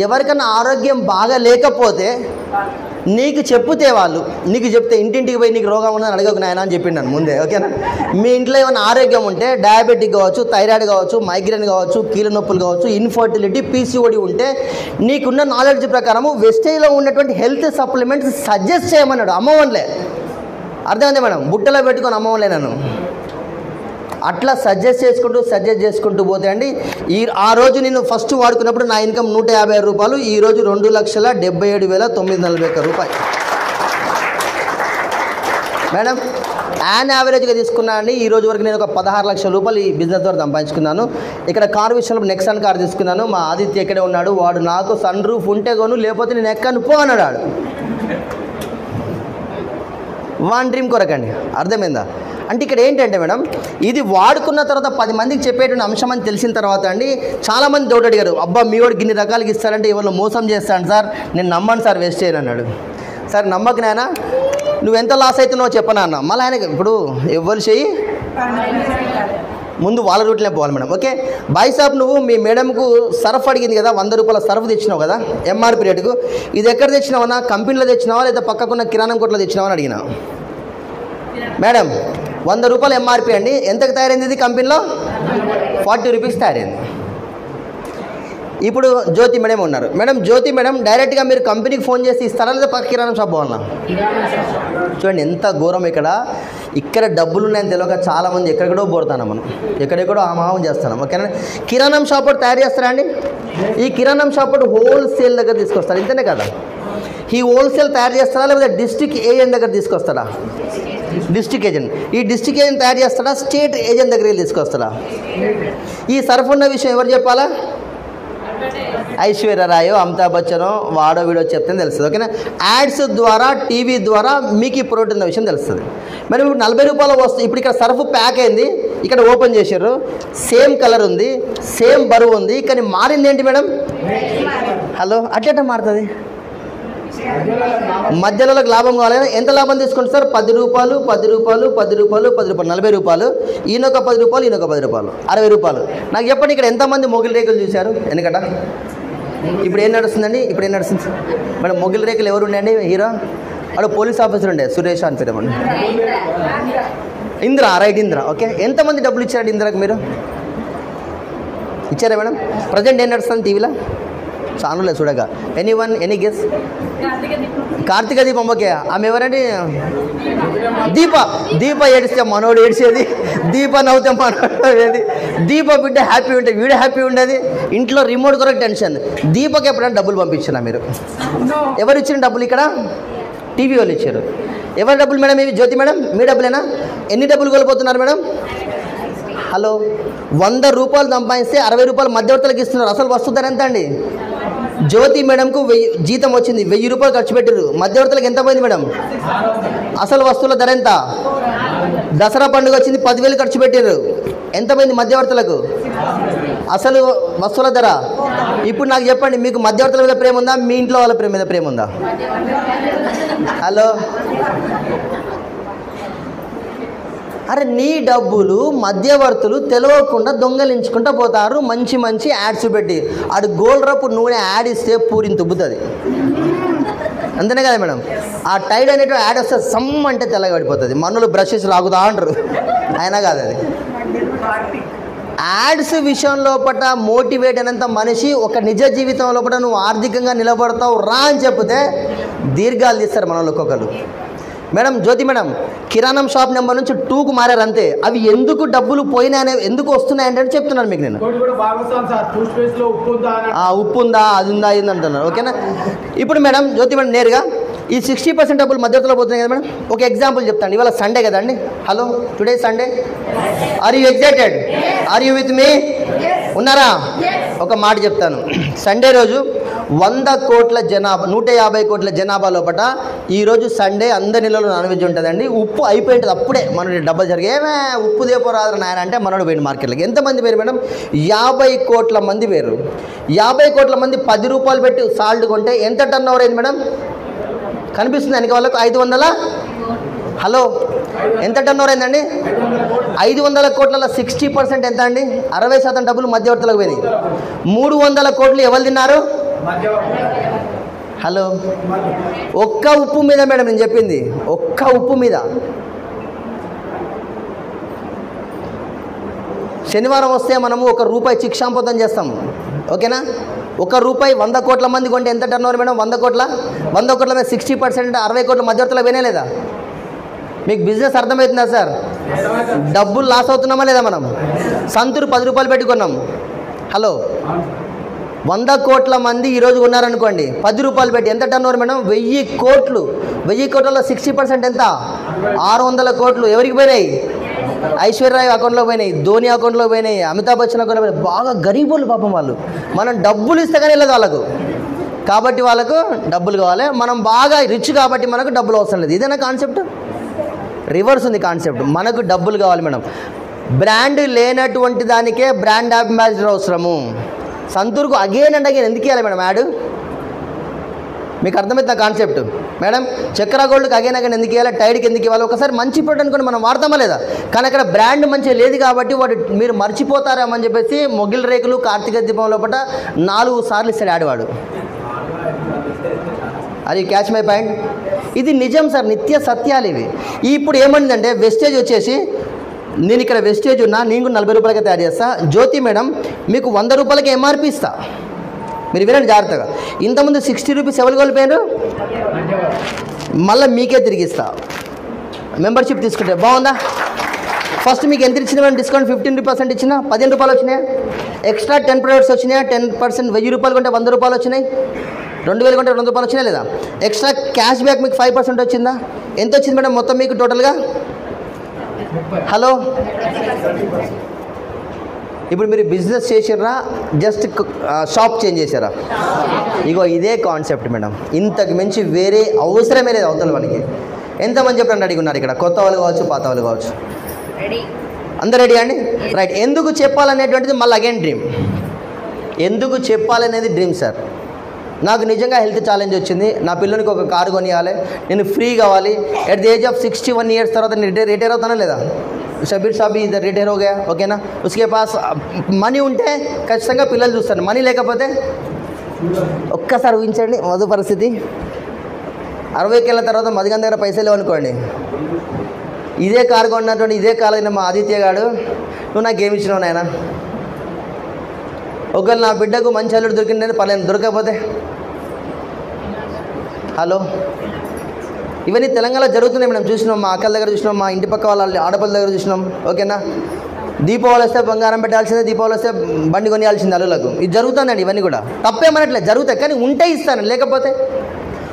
ఎవరికైనా ఆరోగ్యం బాగా లేకపోతే నీకు చెప్తే వాళ్ళు, నీకు చెప్తే ఇంటింటికి పోయి నీకు రోగం ఉందని అడగకు నాయన అని చెప్పిండాను ముందే. ఓకేనా? మీ ఇంట్లో ఏమైనా ఆరోగ్యం ఉంటే డయాబెటిక్ కావచ్చు, థైరాయిడ్ కావచ్చు, మైగ్రేన్ కావచ్చు, కీళ్ళ నొప్పులు కావచ్చు, ఇన్ఫర్టిలిటీ, పీసీఓడి ఉంటే నీకున్న నాలెడ్జ్ ప్రకారము వెస్టేజ్లో ఉన్నటువంటి హెల్త్ సప్లిమెంట్స్ సజెస్ట్ చేయమన్నాడు. అమ్మవన్లే, అర్థమైంది మేడం, బుట్టలో పెట్టుకొని అమ్మవన్లే నన్ను అట్లా సజెస్ట్ చేసుకుంటూ పోతే అండి, ఆ రోజు నేను ఫస్ట్ వాడుకున్నప్పుడు నా ఇన్కమ్ 150 రూపాయలు, ఈరోజు 2,77,941 రూపాయలు మేడం. యాన్ యావరేజ్గా తీసుకున్నా అండి, ఈ రోజు వరకు నేను ఒక 16 లక్షల రూపాయలు ఈ బిజినెస్ ద్వారా సంపాదించుకున్నాను. ఇక్కడ కారు విషయంలో నెక్సాన్ కార్ తీసుకున్నాను. మా ఆదిత్య ఎక్కడే ఉన్నాడు, వాడు నాకు సన్ రూఫ్ ఉంటే కొను, లేకపోతే నేను ఎక్కను పో అన్నాడు. వాడు వన్ డ్రీమ్ కొరకండి, అర్థమైందా? అంటే ఇక్కడ ఏంటంటే మేడం, ఇది వాడుకున్న తర్వాత 10 మందికి చెప్పేటువంటి అంశం అని తెలిసిన తర్వాత అండి, చాలామంది డౌట్ అడిగారు, అబ్బా మీ వాడికి ఇన్ని రకాలకి ఇస్తారంటే ఎవరు మోసం చేస్తాను సార్, నేను నమ్మను సార్, వేస్ట్ చేయను అన్నాడు. సార్ నమ్మకు నాయన, నువ్వు ఎంత లాస్ అవుతున్నావో చెప్పనా అన్న. మళ్ళీ ఆయన ఇప్పుడు ఎవరు చెయ్యి ముందు వాళ్ళ రూట్లే పోవాలి మేడం. ఓకే బాయ్ సాబ్, నువ్వు మీ మేడంకు సర్ఫ్ అడిగింది కదా, 100 రూపాయల సర్ఫ్ తెచ్చినావు కదా ఎంఆర్పీ రేటుకు, ఇది ఎక్కడ తెచ్చినావన్నా, కంపెనీలో తెచ్చినావా లేదా పక్కకున్న కిరాణం కొట్లో తెచ్చినావా అని అడిగినా. మేడం 100 రూపాయలు ఎంఆర్పీ అండి, ఎంతకు తయారైంది ఇది కంపెనీలో? 40 రూపీస్ తయారైంది. ఇప్పుడు జ్యోతి మేడం ఉన్నారు. మేడం జ్యోతి మేడం డైరెక్ట్గా మీరు కంపెనీకి ఫోన్ చేసి ఇస్తారా లేదా పక్క కిరాణం షాప్ పోవాలా? చూడండి ఎంత ఘోరం. ఇక్కడ డబ్బులు ఉన్నాయని తెలియక చాలామంది ఎక్కడెక్కడో పోతాను, మనం ఎక్కడెక్కడో ఆమాహం చేస్తున్నాం. ఓకేనా? కిరాణం షాప్ తయారు చేస్తారా అండి? ఈ కిరాణం షాప్ హోల్సేల్ దగ్గర తీసుకొస్తారు, ఇంతనే కదా? ఈ హోల్సేల్ తయారు చేస్తారా లేదా డిస్ట్రిక్ట్ ఏజెంట్ దగ్గర తీసుకొస్తారా? District agent. ఈ డిస్ట్రిక్ట్ ఏజెంట్ తయారు చేస్తాడా, స్టేట్ ఏజెంట్ దగ్గరికి తీసుకొస్తాడా? ఈ సర్ఫ్ ఉన్న విషయం ఎవరు చెప్పాలా? ఐశ్వర్య రాయో, అమితాబ్ బచ్చనో, వాడో వీడో చెప్తే తెలుస్తుంది. ఓకేనా? యాడ్స్ ద్వారా, టీవీ ద్వారా మీకు ఈ ప్రోడక్ట్ ఉన్న విషయం తెలుస్తుంది. మరి ఇప్పుడు 40 రూపాయలు వస్తుంది. ఇప్పుడు ఇక్కడ సర్ఫ్ ప్యాక్ అయింది, ఇక్కడ ఓపెన్ చేశారు, సేమ్ కలర్ ఉంది, సేమ్ బరువు ఉంది, కానీ మారింది ఏంటి మేడం? హలో, అట్లా మారుతుంది. మధ్యలో లాభం కావాలి. ఎంత లాభం తీసుకుంటారు సార్? 10 రూపాయలు 10 రూపాయలు 10 రూపాయలు 10 రూపాయలు 40 రూపాయలు, ఈయనొక 10 రూపాయలు, ఈయనొక 10 రూపాయలు, 60 రూపాయలు. నాకు చెప్పండి, ఇక్కడ ఎంతమంది మొగిలి రేకులు చూశారు వెనకట? ఇప్పుడు ఏం నడుస్తుందండి? ఇప్పుడు ఏం నడుస్తుంది మేడం? మొగిలి రేకులు ఎవరు ఉండండి? హీరో అక్కడ పోలీస్ ఆఫీసర్ ఉండే, సురేష్ అని పేరమండి, ఇంద్ర, రైట్ ఇంద్ర. ఓకే, ఎంతమంది డబ్బులు ఇచ్చారండి ఇంద్రకు? మీరు ఇచ్చారా మేడం? ప్రజెంట్ ఏం నడుస్తుంది టీవీలో? ఛానల్లో చూడగా. Any guess? కార్తీక దీపం. ఓకే, ఆమె ఎవరండి? దీప ఏడిస్తే మనోడు ఏడిచేది, దీప నవ్వుతే మనోడు ఏది, దీప బిడ్డ హ్యాపీ ఉంటే వీడు హ్యాపీ ఉండేది. ఇంట్లో రిమోట్ కొరకు టెన్షన్. దీపకి ఎప్పుడైనా డబ్బులు పంపించినా మీరు? ఎవరు ఇచ్చిన డబ్బులు? ఇక్కడ టీవీ వాళ్ళు ఇచ్చారు. ఎవరి డబ్బులు మేడం ఇవి? జ్యోతి మేడం మీ డబ్బులేనా? ఎన్ని డబ్బులు కోల్పోతున్నారు మేడం? హలో, 100 రూపాయలు సంపాదిస్తే 60 రూపాయలు మధ్యవర్తులకు ఇస్తున్నారు. అసలు వస్తు ధర ఎంత అండి? జ్యోతి మేడంకు జీతం వచ్చింది, 1000 రూపాయలు ఖర్చు పెట్టారు. మధ్యవర్తులకు ఎంత పోయింది మేడం? అసలు వస్తువుల ధర ఎంత? దసరా పండుగ వచ్చింది, 10,000 ఖర్చు పెట్టారు. ఎంత పోయింది మధ్యవర్తులకు? అసలు వస్తువుల ధర. ఇప్పుడు నాకు చెప్పండి, మీకు మధ్యవర్తుల మీద ప్రేమ ఉందా, మీ ఇంట్లో వాళ్ళ మీద ప్రేమ ఉందా? హలో, అరే నీ డబ్బులు మధ్యవర్తులు తెలియకుండా దొంగలించుకుంటూ పోతారు. మంచి మంచి యాడ్స్ పెట్టి ఆడు గోల్డ్ రప్పు నూనె యాడ్ ఇస్తే పూరిని తుబ్బుతుంది. అంతేనే కదా మేడం? ఆ టైడ్ అనేటువంటి యాడ్ వస్తే సమ్ అంటే తెల్లగా పడిపోతుంది. మనులు బ్రషెస్ లాగుతా అంటారు, అయినా కాదు అది. యాడ్స్ విషయం లోపల మోటివేట్ అయినంత మనిషి ఒక నిజ జీవితం లోపల నువ్వు ఆర్థికంగా నిలబడతావు రా అని చెప్తే దీర్ఘాలు తీస్తారు మనలో ఒక్కొక్కరు. మేడం జ్యోతి మేడం కిరాణం షాప్ నెంబర్ నుంచి 2కు మారారు అంతే. అవి ఎందుకు డబ్బులు పోయినాయనే ఎందుకు వస్తున్నాయంటే చెప్తున్నాను మీకు నేను. ఉప్పు ఉందా, అది ఉందా, ఇది అంటున్నారు. ఓకేనా? ఇప్పుడు మేడం జ్యోతి మేడం నేరుగా ఈ 60% డబ్బులు మధ్యలో పోతున్నాయి కదా మేడం. ఒక ఎగ్జాంపుల్ చెప్తాను. ఇవాళ సండే కదండి. Hello, today Sunday. Are you excited? Are you with me? ఉన్నారా? ఒక మాట చెప్తాను. సండే రోజు 100 కోట్ల జనాభా, 150 కోట్ల జనాభా లోపల ఈరోజు సండే అందరి నెలలో నాన్ వెజ్ ఉంటుందండి. ఉప్పు అయిపోయింటుంది అప్పుడే. మనకి డబ్బులు జరిగి ఏమే ఉప్పు దేపో రాదు నాయన అంటే మనోడు పోయింది మార్కెట్లోకి. ఎంతమంది పేరు మేడం? 50 కోట్ల మంది పేరు. 50 కోట్ల మంది 10 రూపాయలు పెట్టి సాల్ట్ కొంటే ఎంత టర్న్ ఓవర్ అయింది మేడం? కనిపిస్తుంది వెనక వాళ్ళకు 500. హలో, ఎంత టర్న్ ఓవర్ అయిందండి? 500 కోట్లలో 60% ఎంత అండి? 60% డబ్బులు మధ్యవర్తులకు పోయినాయి. 300 కోట్లు ఎవరు తిన్నారు? హలో, ఒక్క ఉప్పు మీద మేడం నేను చెప్పింది, ఒక్క ఉప్పు మీద. శనివారం వస్తే మనము ₹1 శిక్షాంపదం చేస్తాము. ఓకేనా? ₹1 100 కోట్ల మంది కొంటే ఎంత టర్న్ ఓవర్ మేడం? 100 కోట్ల మీద 60% 60 కోట్ల మధ్యవర్తులకు పోయినా లేదా? మీకు బిజినెస్ అర్థమవుతుందా సార్? డబ్బులు లాస్ అవుతున్నామా లేదా? మనం సంతూరు 10 రూపాయలు పెట్టుకున్నాం. హలో, 100 కోట్ల మంది ఈరోజు ఉన్నారనుకోండి, 10 రూపాయలు పెట్టి ఎంత టర్న్ ఓవర్ మేడం? 1000 కోట్లు. 1000 కోట్లలో 60% ఎంత? 600 కోట్లు. ఎవరికి పోయినాయి? ఐశ్వర్య అకౌంట్లో పోయినాయి, ధోని అకౌంట్లో పోయినాయి, అమితాబ్ బచ్చన్ అకౌంట్లో పోయినాయి. బాగా గరీబులు పాపం వాళ్ళు. మనం డబ్బులు ఇస్తే కానీ వెళ్ళదు వాళ్ళకు. కాబట్టి వాళ్ళకు డబ్బులు కావాలి. మనం బాగా రిచ్ కాబట్టి మనకు డబ్బులు అవసరం లేదు. ఇదేనా కాన్సెప్ట్? రివర్స్ ఉంది కాన్సెప్ట్. మనకు డబ్బులు కావాలి మేడం. బ్రాండ్ లేనటువంటి దానికే బ్రాండ్ అంబాసిడర్ అవసరము. సంతూర్కు అగైన్ అండ్ అగైన్ ఎందుకు ఇవ్వాలి మేడం యాడ్? మీకు అర్థమవుతుంది కాన్సెప్ట్ మేడం? చక్ర గోల్డ్కి అగైన్ అగైన్ ఎందుకు ఇవ్వాలి? టైడ్కి ఎందుకు ఇవ్వాలి? ఒకసారి మంచి ప్రోడక్ట్ అనుకోండి మనం వాడతామా లేదా? కానీ అక్కడ బ్రాండ్ మంచిగా లేదు కాబట్టి వాడు మీరు మర్చిపోతారేమని చెప్పేసి మొగిల్ రేకులు కార్తీక దీపం లోపల 4 సార్లు ఇస్తాడు యాడ్ వాడు. అది క్యాచ్ మై పాయింట్. ఇది నిజం సార్, నిత్య సత్యాలు ఇవి. ఇప్పుడు ఏమైందంటే వెస్టేజ్ వచ్చేసి, నేను ఇక్కడ వెస్టేజ్ ఉన్నా, నేను 40 రూపాయలకి తయారు చేస్తా. జ్యోతి మేడం మీకు 100 రూపాయలకి ఎంఆర్పి ఇస్తా. మీరు వినండి జాగ్రత్తగా. ఇంతకుముందు 60 రూపీస్ ఎవరు కోల్పోయారు? మళ్ళీ మీకే తిరిగి ఇస్తా. మెంబర్షిప్ తీసుకుంటే బాగుందా? ఫస్ట్ మీకు ఎంత ఇచ్చిన మేడం డిస్కౌంట్? 15% ఇచ్చిన 15 రూపాయలు వచ్చినాయి. ఎక్స్ట్రా 10 ప్రొడక్ట్స్ వచ్చినాయి. 10% 1000 రూపాయలు కొంటే 100 రూపాయలు వచ్చినాయి. 2000 కొంటే 200 రూపాయలు వచ్చినాయి లేదా? ఎక్స్ట్రా క్యాష్ బ్యాక్ మీకు 5% వచ్చిందా? ఎంత వచ్చింది మేడం మొత్తం మీకు టోటల్గా? హలో, ఇప్పుడు మీరు బిజినెస్ చేసిర్రా, జస్ట్ షాప్ చేంజ్ చేశారా? ఇగో ఇదే కాన్సెప్ట్ మేడం. ఇంతకు మించి వేరే అవసరమే లేదు అవతల వాళ్ళకి. ఎంతమంది చెప్పండి అడిగి ఉన్నారు ఇక్కడ? కొత్త వాళ్ళు కావచ్చు, పాత వాళ్ళు కావచ్చు. అందరు రెడీ అండి? రైట్. ఎందుకు చెప్పాలనేటువంటిది మళ్ళీ అగైన్ డ్రీమ్. ఎందుకు చెప్పాలనేది డ్రీమ్ సార్. నాకు నిజంగా హెల్త్ ఛాలెంజ్ వచ్చింది. నా పిల్లలకి ఒక కారు కొనియాలి, నేను ఫ్రీ కావాలి. At the age of 61 years తర్వాత నేను రిటైర్ అవుతానా లేదా? షబీర్ సాబ్ ఇద్దరు రిటైర్ అవుగా. ఓకేనా? ఉస్కే పాస్ మనీ ఉంటే ఖచ్చితంగా పిల్లలు చూస్తాను. మనీ లేకపోతే ఒక్కసారి ఊహించండి మధు పరిస్థితి. 60కి వెళ్ళిన తర్వాత మధుగన్ దగ్గర పైసలు లేవనుకోండి, ఇదే కారు కొన్నటువంటి ఇదే కాలేజీ మా ఆదిత్య గాడు, నువ్వు నాకు ఏమి ఇచ్చినావు నాయన? ఒకవేళ నా బిడ్డకు మంచి అల్లుడు దొరికిందని పర్లేదు, దొరకకపోతే? హలో, ఇవన్నీ తెలంగాణలో జరుగుతున్నాయి మేడం. చూసినాం, మా అక్కల దగ్గర చూసినాం, మా ఇంటి పక్క వాళ్ళ ఆడపల్లి దగ్గర చూసినాం. ఓకేనా? దీపావళి వస్తే బంగారం పెట్టాల్సిందే, దీపావళి వస్తే బండి కొనియాల్సింది అల్లులకు. ఇది జరుగుతుందండి. ఇవన్నీ కూడా తప్పేమనట్లేదు, జరుగుతాయి. కానీ ఉంటే ఇస్తాను, లేకపోతే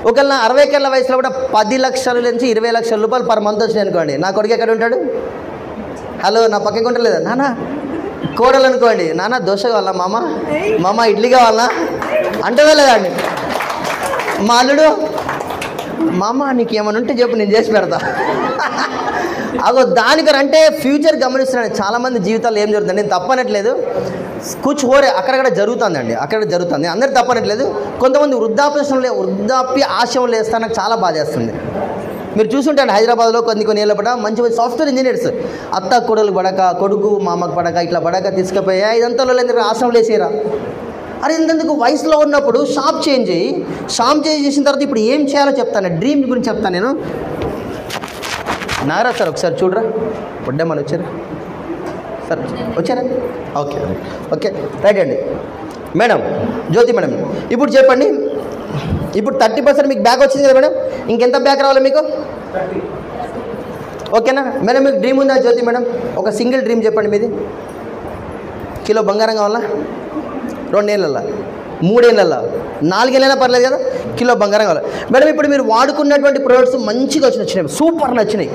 ఒకవేళ నా 60 ఏళ్ల వయసులో కూడా 10 లక్షల నుంచి 20 లక్షల రూపాయలు పర్ మంత్ వచ్చినాయి అనుకోండి, నా కొడుకు ఎక్కడ ఉంటాడు? హలో, నా పక్కకి ఉండలేదా? నాన్న కోడలు అనుకోండి, నాన్న దోశ కావాలా, మామ ఇడ్లీ కావాలనా అంటుందా లేదా అండి? మా అల్లుడు, మామ నీకు ఏమైనా ఉంటే చెప్పు, నేను చేసి పెడతా. అగో దానికంటే ఫ్యూచర్ గమనిస్తున్నాను. చాలామంది జీవితాలు ఏం జరుగుతుంది, నేను తప్పనట్లేదు, కూర్చోరే అక్కడక్కడ జరుగుతుందండి, అక్కడ జరుగుతుంది, అందరు తప్పనట్లేదు. కొంతమంది వృద్ధాప్య ఆశయం లేస్తా నాకు చాలా బాధ చేస్తుంది. మీరు చూసుంటాను హైదరాబాద్లో కొన్ని ఏళ్ళ పడ మంచి మంచి సాఫ్ట్వేర్ ఇంజనీర్స్ అత్త కొడుకు పడక, కొడుకు మామకు పడక, ఇట్లా పడక తీసుకుపోయి ఇదంతా ఆశ్రమం లేసేరా. అరే ఇంతకు వయసులో ఉన్నప్పుడు షాప్ చేంజ్ చేసిన తర్వాత ఇప్పుడు ఏం చేయాలో చెప్తాను, డ్రీమ్ గురించి చెప్తాను నేను. నాగరాజ్ సార్ ఒకసారి చూడరా, వడ్డమ్మని వచ్చారా సార్, వచ్చారా? ఓకే ఓకే రైట్ అండి. మేడం జ్యోతి మేడం, ఇప్పుడు చెప్పండి, ఇప్పుడు 30% మీకు బ్యాక్ వచ్చింది కదా మేడం, ఇంకెంత బ్యాక్ రావాలి మీకు? ఓకేనా మేడం? మీకు డ్రీమ్ ఉందా జ్యోతి మేడం? ఒక సింగిల్ డ్రీమ్ చెప్పండి మీది. కిలో బంగారం కావాలా? 2 ఏళ్ళల్లో, 3 ఏళ్ళల్లో, 4 ఏళ్ళైనా పర్లేదు కదా, కిలో బంగారం కావాలి మేడం. ఇప్పుడు మీరు వాడుకున్నటువంటి ప్రొడక్ట్స్ మంచిగా వచ్చినాయి, సూపర్ నచ్చినాయి.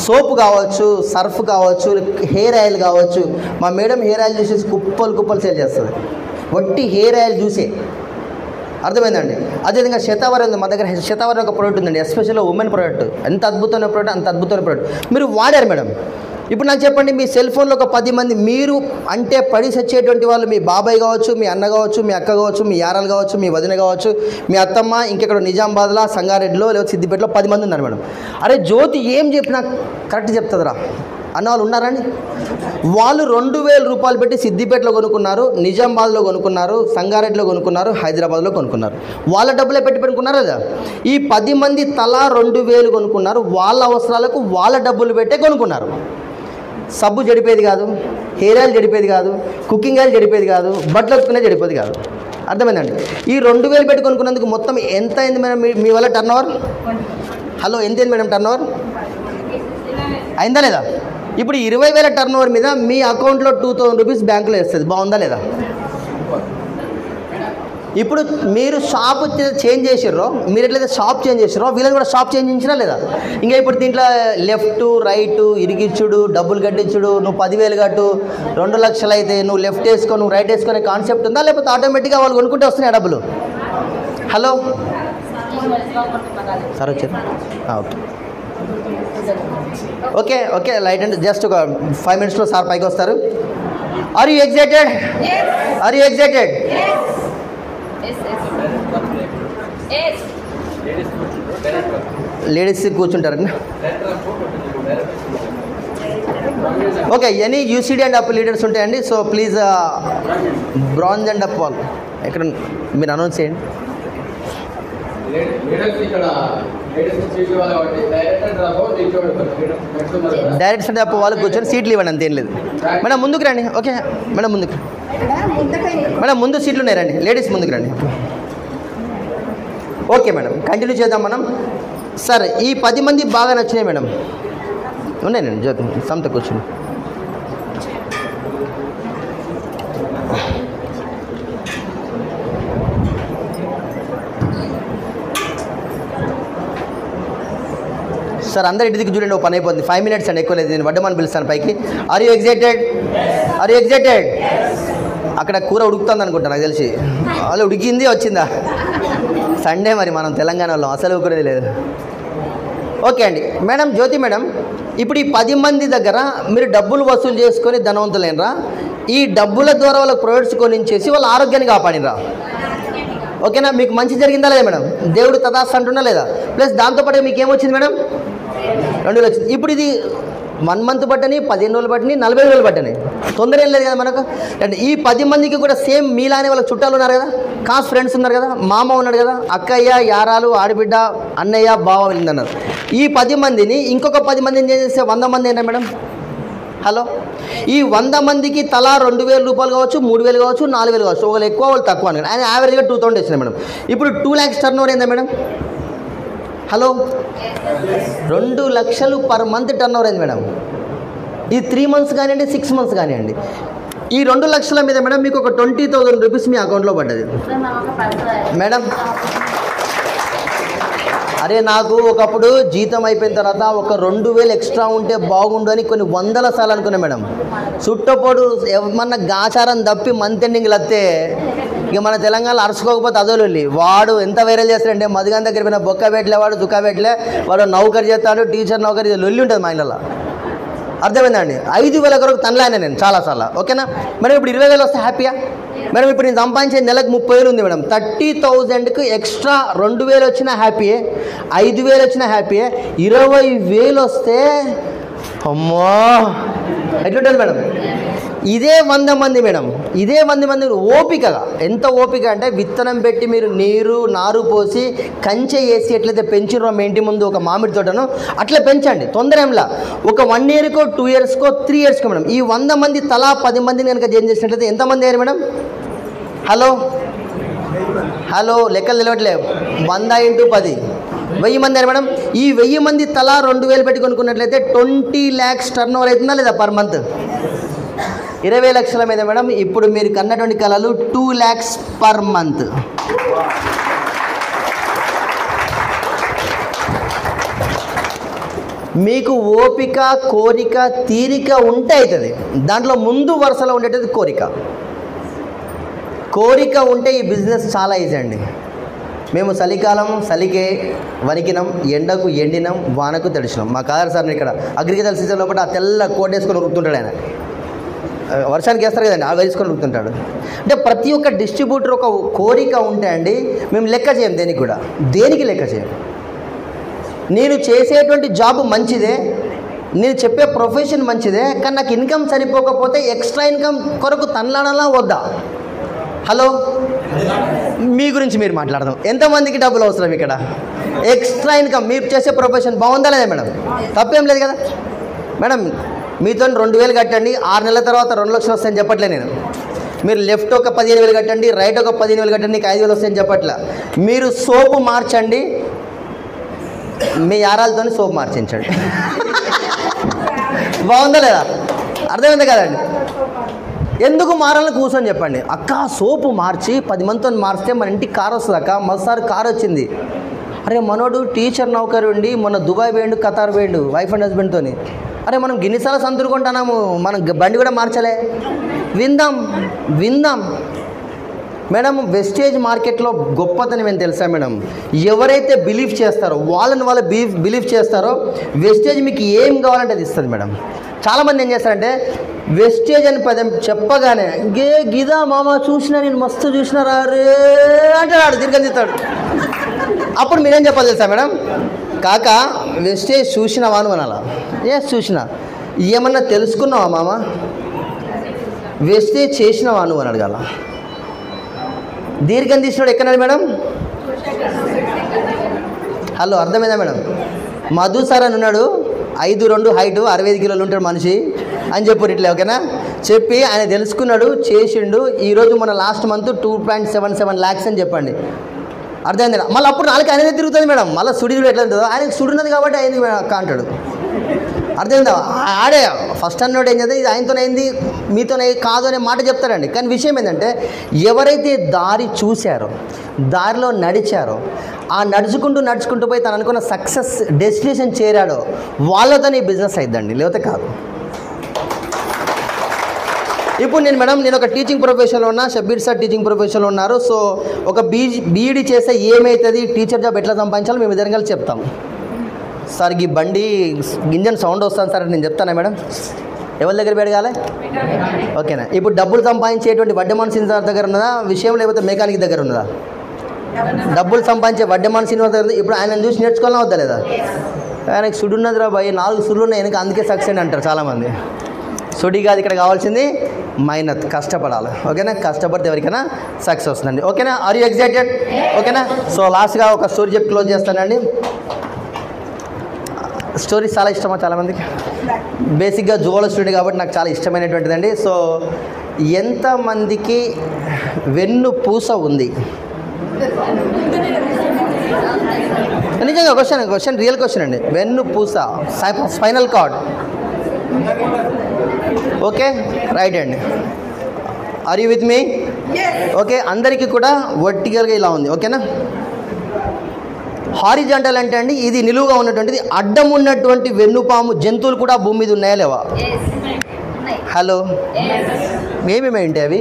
సోపు కావచ్చు, సర్ఫ్ కావచ్చు, హెయిర్ ఆయిల్ కావచ్చు. మా మేడం హెయిర్ ఆయిల్ చూసేసి కుప్పలు సేల్ చేస్తుంది, వట్టి హెయిర్ ఆయిల్ చూసే. అర్థమైందండి? అదేవిధంగా శతావరి ఉంది, మా దగ్గర శతావరి ఒక ప్రోడక్ట్ ఉందండి, ఎస్పెషల్లీ ఉమెన్ ప్రోడక్ట్. ఎంత అద్భుతమైన ప్రోడక్ట్, అంత అద్భుతమైన ప్రోడక్ట్. మీరు వాడారు మేడం. ఇప్పుడు నాకు చెప్పండి, మీ సెల్ ఫోన్లో ఒక 10 మంది మీరు అంటే పడి సచ్చేటువంటి వాళ్ళు, మీ బాబాయ్ కావచ్చు, మీ అన్న కావచ్చు, మీ అక్క కావచ్చు, మీ యారాలు కావచ్చు, మీ వదిన కావచ్చు, మీ అత్తమ్మ, ఇంకెక్కడ నిజామాబాద్లో, సంగారెడ్డిలో, లేదా సిద్దిపేటలో 10 మంది ఉన్నారు మేడం. అరే జ్యోతి ఏం చెప్పినా కరెక్ట్ చెప్తుందిరా అన్న వాళ్ళు ఉన్నారండి. వాళ్ళు 2000 రూపాయలు పెట్టి సిద్దిపేటలో కొనుక్కున్నారు, నిజామాబాద్లో కొనుక్కున్నారు, సంగారెడ్డిలో కొనుక్కున్నారు, హైదరాబాద్లో కొనుక్కున్నారు. వాళ్ళ డబ్బులే పెట్టి పెట్టుకున్నారు కదా. ఈ 10 మంది తలా 2000 కొనుక్కున్నారు, వాళ్ళ అవసరాలకు వాళ్ళ డబ్బులు పెట్టే కొనుక్కున్నారు. సబ్బు చెడిపోయేది కాదు, హెయిర్ ఆయిల్ చెడిపోయేది కాదు, కుకింగ్ ఆయిల్ చెడిపోయేది కాదు, బట్టలు ఉతుకునే చెడిపోయేది కాదు. అర్థమైందండి? ఈ 2000 పెట్టి కొనుక్కున్నందుకు మొత్తం ఎంత అయింది మేడం మీ వల్ల టర్న్ ఓవర్? హలో ఎంత అయింది మేడం టర్న్ ఓవర్? అయిందా లేదా? ఇప్పుడు 20,000 టర్న్ ఓవర్ మీద మీ అకౌంట్లో 2000 రూపీస్ బ్యాంకులో వేస్తుంది. బాగుందా లేదా? ఇప్పుడు మీరు షాప్ చేంజ్ చేసిర్రో, మీరు ఎట్లయితే షాప్ చేంజ్ చేసిర్రో వీళ్ళని కూడా షాప్ చేంజ్ చేయించినా లేదా? ఇంకా ఇప్పుడు దీంట్లో లెఫ్ట్ రైట్ ఇరిగిచ్చుడు, డబ్బులు కట్టించుడు, నువ్వు 10,000 కట్టు 2 లక్షలు అయితే నువ్వు లెఫ్ట్ వేసుకో, నువ్వు రైట్ వేసుకునే కాన్సెప్ట్ ఉందా? లేకపోతే ఆటోమేటిక్గా వాళ్ళు కొనుక్కుంటే వస్తున్నాయి డబ్బులు? హలో సార్ వచ్చారు? Okay okay light and just ఒక 5 మినిట్స్లో సార్ పైకి వస్తారు. Are you excited? Are you excited? Ladies కూర్చుంటారండి. Okay any UCD and up leaders ఉంటాయండి. So please bronze and up వాళ్ళు ఎక్కడ మీరు అనౌన్స్ చేయండి. డైరెక్ట్ అంటే అప్పు వాళ్ళు కూర్చొని సీట్లు ఇవ్వండి, అంతేం లేదు. మేడం ముందుకు రండి. ఓకే మేడం ముందుకు, మేడం ముందు సీట్లు ఉన్నాయి, రండి లేడీస్ ముందుకు రండి. ఓకే మేడం కంటిన్యూ చేద్దాం మనం. సార్ ఈ 10 మంది బాగా నచ్చినాయి మేడం. ఉన్నాయండి జ్యోతి సంత కూర్చొని. సార్ అందరు ఇంటికి చూడండి, ఒక పని అయిపోతుంది. 5 మినిట్స్ అండి, ఎక్కువ లేదు. నేను వడ్డమని పిలుస్తాను పైకి. Are you excited? Are you excited? అక్కడ కూర ఉడుకుతుంది అనుకుంటా నాకు తెలిసి. వాళ్ళు ఉడికింది వచ్చిందా? సండే మరి మనం తెలంగాణలో అసలు ఉడికేది లేదు. ఓకే అండి మేడం జ్యోతి మేడం, ఇప్పుడు ఈ 10 మంది దగ్గర మీరు డబ్బులు వసూలు చేసుకొని ధనవంతులైనరా? ఈ డబ్బుల ద్వారా వాళ్ళకి ప్రొడక్ట్స్ కొనించేసి వాళ్ళ ఆరోగ్యాన్ని కాపాడినరా? ఓకేనా? మీకు మంచి జరిగిందా లేదా మేడం? దేవుడు తదాస్తు అంటున్నా లేదా? ప్లస్ దాంతోపాటు మీకు ఏమొచ్చింది మేడం? 2,000 వచ్చింది. ఇప్పుడు ఇది 1 మంత్ పట్టని, 15 రోజులు పట్టని, 40 రోజులు పట్టని, తొందర ఏం లేదు కదా మనకు. అంటే ఈ 10 మందికి కూడా సేమ్ మీలానే వాళ్ళ చుట్టాలు ఉన్నారు కదా, కాస్ ఫ్రెండ్స్ ఉన్నారు కదా, మామ ఉన్నాడు కదా, అక్కయ్య యారాలు ఆడబిడ్డ అన్నయ్య బావ వెళ్ళిందన్నారు. ఈ 10 మందిని ఇంకొక 10 మందిని చేస్తే 100 మంది ఏంటా మేడం? హలో, ఈ 100 మందికి తలా 2,000 రూపాయలు కావచ్చు, 3,000 కావచ్చు, 4,000 కావచ్చు. ఒకళ్ళు ఎక్కువ వాళ్ళు తక్కువ అని ఆయన యావరేజ్గా 2,000 వచ్చినాయి మేడం. ఇప్పుడు 2 lakhs టర్న్ ఓవర్ ఏందా మేడం? హలో 2 లక్షలు పర్ మంత్ టర్న్ ఓవర్ అయింది మేడం. ఇది 3 months కానివ్వండి, 6 months కానివ్వండి. ఈ 2 లక్షల మీద మేడం మీకు ఒక 20,000 రూపీస్ మీ అకౌంట్లో పడ్డది మేడం. అరే నాకు ఒకప్పుడు జీతం అయిపోయిన తర్వాత ఒక 2,000 ఎక్స్ట్రా ఉంటే బాగుండు అని కొన్ని 100 సార్లు అనుకున్నా మేడం. చుట్టపోడు ఏమన్నా గాచారం తప్పి మంత్ ఎండింగ్లు వస్తే ఇక మన తెలంగాణలో అరుచుకోకపోతే అదోలు వాడు ఎంత వైరల్ చేస్తాడంటే మధుగాన్ దగ్గర పోయిన బొక్క పెట్టలే వాడు దుక్క పెట్టలే వాడు నౌకరు చేస్తాడు టీచర్ నౌకరు లొల్లి ఉంటుంది మా ఇళ్ళలో. అర్థమైందండి? 5,000 కొరకు తనలానే నేను చాలాసార్లు. ఓకేనా మేడం? ఇప్పుడు 20,000 వస్తే హ్యాపీయా మేడం? ఇప్పుడు నేను సంపాదించే నెలకు 30,000 ఉంది మేడం. 30,000కి ఎక్స్ట్రా 2,000 వచ్చినా హ్యాపీయే, 5,000 వచ్చినా హ్యాపీయే. 20,000 వస్తే అమ్మో ఎట్లుంటుంది మేడం? ఇదే 100 మంది మేడం, ఇదే 100 మంది ఓపికగా, ఎంత ఓపిక అంటే విత్తనం పెట్టి మీరు నీరు నారు పోసి కంచె వేసి ఎట్లయితే పెంచిరో మీ ఇంటి ముందు ఒక మామిడి తోటను అట్లా పెంచండి. తొందర ఏంలా, ఒక 1 ఇయర్కో 2 ఇయర్స్కో 3 ఇయర్స్కో మేడం. ఈ 100 మంది తలా 10 మందిని కనుక జాయిన్ చేసినట్లయితే ఎంతమంది అయ్యారు మేడం? హలో లెక్కలు నిలవట్లేదు. 100 × 10 1000 మంది అయ్యారు మేడం. ఈ 1000 మంది తలా 2,000 పెట్టి కొనుక్కున్నట్లయితే 20 lakhs టర్న్ ఓవర్ అవుతుందా లేదా పర్ మంత్? 20 లక్షల మీద మేడం. ఇప్పుడు మీరు కన్నటువంటి కళలు 2 lakhs పర్ మంత్. మీకు ఓపిక కోరిక తీరిక ఉంటే అవుతుంది. దాంట్లో ముందు వరుసలో ఉండేది కోరిక ఉంటే ఈ బిజినెస్ చాలా ఈజీ అండి. మేము చలికాలం చలికే వణికినాం, ఎండకు ఎండినాం, వానకు తడిచినాం. మా కాదర్ సార్ని ఇక్కడ అగ్రికల్చర్ సీజన్ లోపల ఆ తెల్ల కోట్ వేసుకొని ఉరుకుతుంటాడు ఆయన. వర్షానికి వేస్తారు కదండి, ఆ వేసుకొని ఉరుకుతుంటాడు. అంటే ప్రతి ఒక్క డిస్ట్రిబ్యూటర్ ఒక కోరిక ఉంటే అండి మేము లెక్క చేయం, దేనికి లెక్క చేయం. నేను చేసేటువంటి జాబ్ మంచిదే, నేను చెప్పే ప్రొఫెషన్ మంచిదే, కానీ నాకు ఇన్కమ్ సరిపోకపోతే ఎక్స్ట్రా ఇన్కమ్ కొరకు తనలాడాలా వద్దా? హలో, మీ గురించి మీరు మాట్లాడదాం. ఎంతమందికి డబ్బులు అవసరం ఇక్కడ? Extra income. మీరు చేసే ప్రొఫెషన్ బాగుందా లేదా మేడం? తప్పేం లేదు కదా మేడం. మీతో 2,000 కట్టండి, 6 నెలల తర్వాత 2 లక్షలు వస్తాయని చెప్పట్లే నేను. మీరు లెఫ్ట్ ఒక 15,000 కట్టండి, రైట్ ఒక 15,000 కట్టండి, నీకు 5,000 వస్తాయని చెప్పట్లా. మీరు సోపు మార్చండి, మీ యారాలతో సోపు మార్చించండి. బాగుందా లేదా? అర్థమైంది కదండి? ఎందుకు మారాలని కూర్చొని చెప్పండి. అక్క సోపు మార్చి 10 మందితో మారిస్తే మన ఇంటికి కారు వస్తుంది అక్క. మరోసారి కారు వచ్చింది. అరే మనోడు టీచర్ నౌకరు ఉండి మొన్న దుబాయ్ పోయిండు, ఖతార్ పోయిండు వైఫ్ అండ్ హస్బెండ్తో. అరే మనం గిన్నిసార్లు సంతురుకుంటున్నాము, మనం బండి కూడా మార్చలే. విందాం మేడం. వెస్టేజ్ మార్కెట్లో గొప్పతనం ఏం తెలుసా మేడం? ఎవరైతే బిలీవ్ చేస్తారో వాళ్ళు బిలీవ్ చేస్తారో వెస్టేజ్ మీకు ఏం కావాలంటే అది ఇస్తుంది మేడం. చాలామంది ఏం చేస్తారంటే వెస్టేజ్ అని పదం చెప్పగానే గిదా మామ చూసినా, నేను మస్తు చూసినా రే అంటాడు, తిరగదిస్తాడు. అప్పుడు మీరేం చెప్పాలి తెలుసా మేడం? కాక వెస్టేజ్ చూసినావా అని అనాలా? చూసినా. ఏమన్నా తెలుసుకున్నావా మామ? వెస్టేజ్ చేసినావా నువ్వు అని అడగాల. దీర్ఘం తీసినాడు ఎక్కడాడు మేడం? హలో, అర్థమైందా మేడం? మధు సార్ అని ఉన్నాడు, 5'2" హైట్, 65 కిలోలు ఉంటాడు మనిషి అని చెప్పారు ఇట్లా. ఓకేనా? చెప్పి ఆయన తెలుసుకున్నాడు, చేసిండు. ఈరోజు మన లాస్ట్ మంత్ 2.77 lakhs అని చెప్పండి. అర్థమైంది? మళ్ళీ అప్పుడు నాలుగు ఆయనదే తిరుగుతుంది మేడం. మళ్ళీ సుడిదుడు ఎట్లా ఉంటుందో ఆయనకి సుడినది కాబట్టి అయింది అంటాడు. అర్థమైందా? ఆడే ఫస్ట్ అన్నోడు ఏం చేద్దాం, ఇది ఆయనతోనైంది మీతోనే కాదు అనే మాట చెప్తారండి. కానీ విషయం ఏంటంటే ఎవరైతే దారి చూశారో, దారిలో నడిచారో, ఆ నడుచుకుంటూ పోయి తను అనుకున్న సక్సెస్ డెస్టినేషన్ చేరాడో వాళ్ళతోనే ఈ బిజినెస్ అయిద్దండి, లేకపోతే కాదు. ఇప్పుడు నేను ఒక టీచింగ్ ప్రొఫెషన్లో ఉన్నా, షబ్బీర్ సార్ టీచింగ్ ప్రొఫెషన్లో ఉన్నారు. సో ఒక బీఈడీ చేస్తే ఏమవుతుంది, టీచర్ జాబ్ ఎట్లా సంపాదించాలో మేము ఇద్దరం కలిసి చెప్తాం. సార్ ఈ బండి ఇంజన్ సౌండ్ వస్తుంది సార్ నేను చెప్తానా మేడం? ఎవరి దగ్గర పెరగాలి? ఓకేనా? ఇప్పుడు డబ్బులు సంపాదించేటువంటి వడ్డెమాన్ శ్రీనివాస్ దగ్గర ఉన్నదా విషయం, లేకపోతే మెకానిక్ దగ్గర ఉన్నదా? డబ్బులు సంపాదించే వడ్డెమాన్ శ్రీనివాస్ దగ్గర. ఇప్పుడు ఆయన చూసి నేర్చుకోవాలని వద్దా లేదా? ఆయనకి సుడు ఉన్నదిరా భయ్, 4 సుడులు ఉన్నాయి వెనక, అందుకే సక్సెస్ అంటారు చాలామంది. సుడి కాదు ఇక్కడ కావాల్సింది, మైనత్, కష్టపడాలి. ఓకేనా? కష్టపడితే ఎవరికైనా సక్సెస్ వస్తుందండి. ఓకేనా? Are you excited? ఓకేనా? సో లాస్ట్గా ఒక స్టోరీ చెప్పి క్లోజ్ చేస్తానండి. స్టోరీస్ చాలా ఇష్టమా చాలామందికి? బేసిక్గా జువాలజీ స్టూడెంట్ కాబట్టి నాకు చాలా ఇష్టమైనటువంటిదండి. సో ఎంతమందికి వెన్ను పూస ఉంది? నిజంగా క్వశ్చన్ రియల్ క్వశ్చన్ అండి. వెన్ను పూస, స్పైనల్ కార్డ్. ఓకే, రైట్ అండి. Are you with me? Okay, అందరికీ కూడా వర్టికల్గా ఇలా ఉంది. ఓకేనా? హారిజాంటల్ అంటే అండి ఇది నిలువుగా ఉన్నటువంటిది. అడ్డం ఉన్నటువంటి వెన్నుపాము జంతువులు కూడా భూమి మీద ఉన్నాయా లేవా? హలో, ఏమేమి ఏంటి అవి?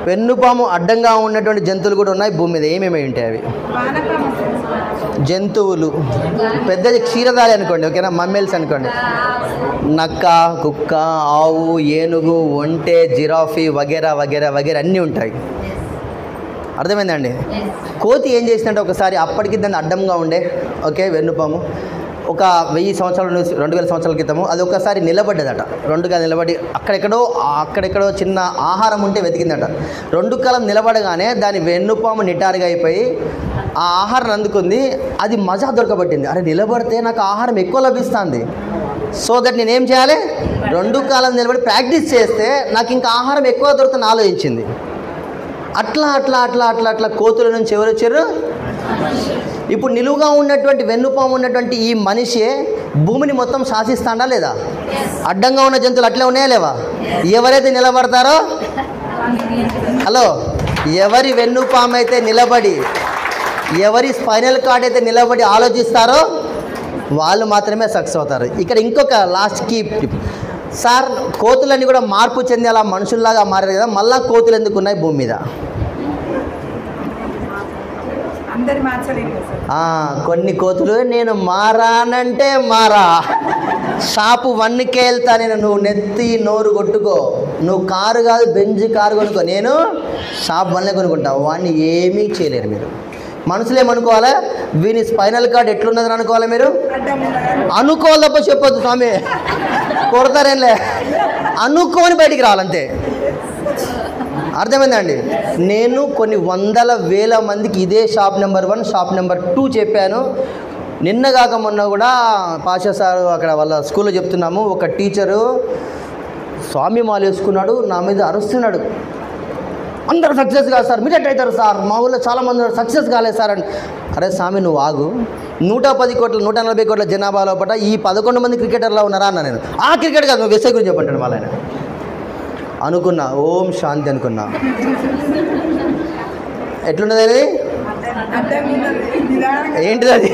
వెన్నుపాము అడ్డంగా ఉన్నటువంటి జంతువులు కూడా ఉన్నాయి భూమి మీద. ఏమేమి ఉంటాయి అవి? జంతువులు పెద్దది క్షీరదారి అనుకోండి, ఓకేనా, మమ్మీల్స్ అనుకోండి. నక్క, కుక్క, ఆవు, ఏనుగు, ఒంటె, జిరాఫీ వగేరా వగేరా వగేరా అన్నీ ఉంటాయి. అర్థమైందండి? కోతి ఏం చేసిందంటే ఒకసారి అప్పటికి దాన్ని అడ్డంగా ఉండే, ఓకే, వెన్నుపాము ఒక 1000 సంవత్సరాల 2000 సంవత్సరాల క్రితము అది ఒకసారి నిలబడ్డదట. రెండుగా నిలబడి అక్కడెక్కడో చిన్న ఆహారం ఉంటే వెతికిందట. 2 కాలం నిలబడగానే దాని వెన్నుపాము నిటారుగా అయిపోయి ఆ ఆహారం అందుకుంది. అది మజా దొరకబట్టింది. అరే నిలబడితే నాకు ఆహారం ఎక్కువ లభిస్తుంది, సో దట్ నేనేం చేయాలి, 2 కాలం నిలబడి ప్రాక్టీస్ చేస్తే నాకు ఇంకా ఆహారం ఎక్కువ దొరుకుతుంది ఆలోచించింది. అట్లా అట్లా అట్లా అట్లా అట్లా కోతుల నుంచి ఎవరు వచ్చారు? ఇప్పుడు నిలువుగా ఉన్నటువంటి వెన్నుపాము ఉన్నటువంటి ఈ మనిషి భూమిని మొత్తం శాసిస్తాడా లేదా? అడ్డంగా ఉన్న జంతువులు అట్లే ఉన్నాయా లేవా? ఎవరైతే నిలబడతారో, హలో, ఎవరి వెన్నుపాము అయితే నిలబడి, ఎవరి స్పైనల్ కార్డ్ అయితే నిలబడి ఆలోచిస్తారో వాళ్ళు మాత్రమే సక్సెస్ అవుతారు. ఇక్కడ ఇంకొక లాస్ట్ కీ టిప్ సార్, కోతులన్నీ కూడా మార్పు చెంది అలా మనుషుల్లాగా మారారు కదా, మళ్ళా కోతులు ఎందుకు ఉన్నాయి భూమి మీద? కొన్ని కోతులు నేను మారానంటే మారా, షాపు 1కే వెళ్తా నేను, నువ్వు నెత్తి నోరు కొట్టుకో, నువ్వు కారు కాదు బెంజ్ కారు కొనుక్కో, నేను షాప్ 1లే కొనుక్కుంటా, వాడిని ఏమీ చేయలేరు మీరు. మనుషులు ఏమనుకోవాలా? వీని స్పైనల్ కార్డ్ ఎట్లున్నదని అనుకోవాలా మీరు? అనుకోవాలి తప్ప చెప్పొద్దు స్వామి, కొడతారేంలే, అనుకోని బయటికి రావాలంతే. అర్థమైందండి? నేను కొన్ని 100,000 మందికి ఇదే షాప్ నెంబర్ 1 షాప్ నెంబర్ 2 చెప్పాను. నిన్నగాక మొన్న కూడా పాషా సార్ అక్కడ వాళ్ళ స్కూల్లో చెప్తున్నాము, ఒక టీచరు స్వామి మాల వేసుకున్నాడు, నా మీద అరుస్తున్నాడు, అందరూ సక్సెస్ కాదు సార్, మీరు ఎట్లయితారు సార్, మా ఊళ్ళో చాలామంది సక్సెస్ కాలేదు సార్ అని. అరే స్వామి నువ్వు ఆగు, 110 కోట్ల 140 కోట్ల జనాభా లోపల ఈ 11 మంది క్రికెటర్లా ఉన్నారా అన్న. నేను ఆ క్రికెట్ కాదు, నువ్వు వెస్సే గురించి చెప్పంటాడు వాళ్ళ ఆయన. అనుకున్నా ఓం శాంతి అనుకున్నా. ఎట్లున్నది అది? ఏంటిది అది?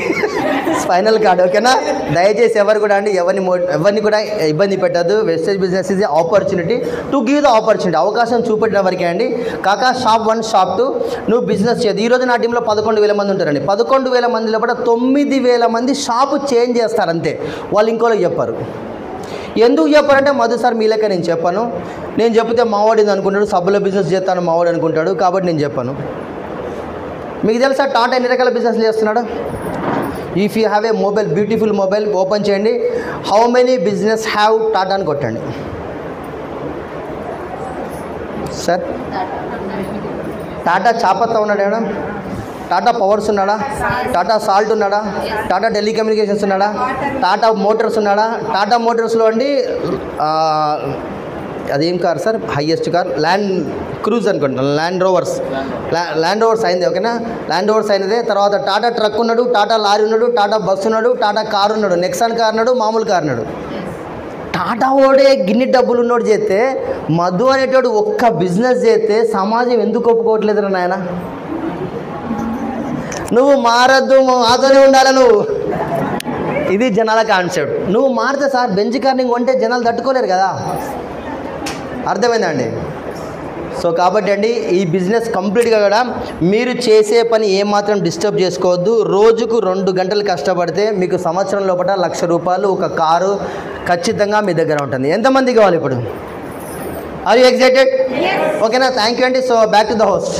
స్పైనల్ కార్డ్, ఓకేనా. దయచేసి ఎవరు కూడా అండి ఎవరిని కూడా ఇబ్బంది పెట్టద్దు. Wastage business is opportunity to give the opportunity. అవకాశం చూపెట్టిన వరకే అండి. కాకా షాప్ 1 షాప్ 2 నువ్వు బిజినెస్ చేయదు. ఈరోజు నా టీంలో 11,000 మంది ఉంటారండి. 11,000 మందిలో కూడా 9,000 మంది షాపు చేంజ్ చేస్తారు అంతే, వాళ్ళు ఇంకోళ్ళకి చెప్పారు. ఎందుకు చెప్పారంటే మధు సార్ మీ లెక్క నేను చెప్పాను, నేను చెప్తే మావాడిని అనుకుంటాడు, సబ్బుల బిజినెస్ చేస్తాను మావాడు అనుకుంటాడు, కాబట్టి నేను చెప్పాను. మీకు తెలుసా టాటా ఎన్ని రకాల బిజినెస్లు చేస్తున్నాడు? If you have a mobile, beautiful mobile open చేయండి, how many business have Tata అని కొట్టండి సార్. టాటా చాపత్తా ఉన్నాడు మేడం, టాటా పవర్స్ ఉన్నాడా, టాటా సాల్ట్ ఉన్నాడా, టాటా టెలికమ్యూనికేషన్స్ ఉన్నాడా, టాటా మోటార్స్ ఉన్నాడా? టాటా మోటార్స్లో అండి అదేం car sir, highest car Land Cruise అనుకుంటా, ల్యాండ్ రోవర్స్ అయింది, ఓకేనా. ల్యాండ్ రోవర్స్ అయినదే. తర్వాత టాటా ట్రక్ ఉన్నాడు, టాటా లారీ ఉన్నాడు, టాటా బస్సు ఉన్నాడు, టాటా కారు ఉన్నాడు, నెక్సాన్ కార్ ఉన్నాడు, మామూలు కారు ఉన్నాడు. టాటా ఓడే గిన్ని డబ్బులు ఉన్నోడు చేస్తే, మధు అనేటోడు ఒక్క బిజినెస్ చేస్తే సమాజం ఎందుకు ఒప్పుకోవట్లేదు నాయన? నువ్వు మారద్దు, మాతోనే ఉండాలి నువ్వు. ఇది జనాల కాన్సెప్ట్. నువ్వు మారితే సార్ బెంచ్ కార్నింగ్ కొంటే జనాలు తట్టుకోలేరు కదా. అర్థమైందండి? సో కాబట్టి అండి ఈ బిజినెస్ కంప్లీట్గా కూడా మీరు చేసే పని ఏమాత్రం డిస్టర్బ్ చేసుకోవద్దు. రోజుకు 2 గంటలు కష్టపడితే మీకు సంవత్సరం లోపల ₹1,00,000 ఒక కారు ఖచ్చితంగా మీ దగ్గర ఉంటుంది. ఎంతమంది కావాలి ఇప్పుడు? Are you excited? ఓకేనా? థ్యాంక్ యూ అండి. So back to the host.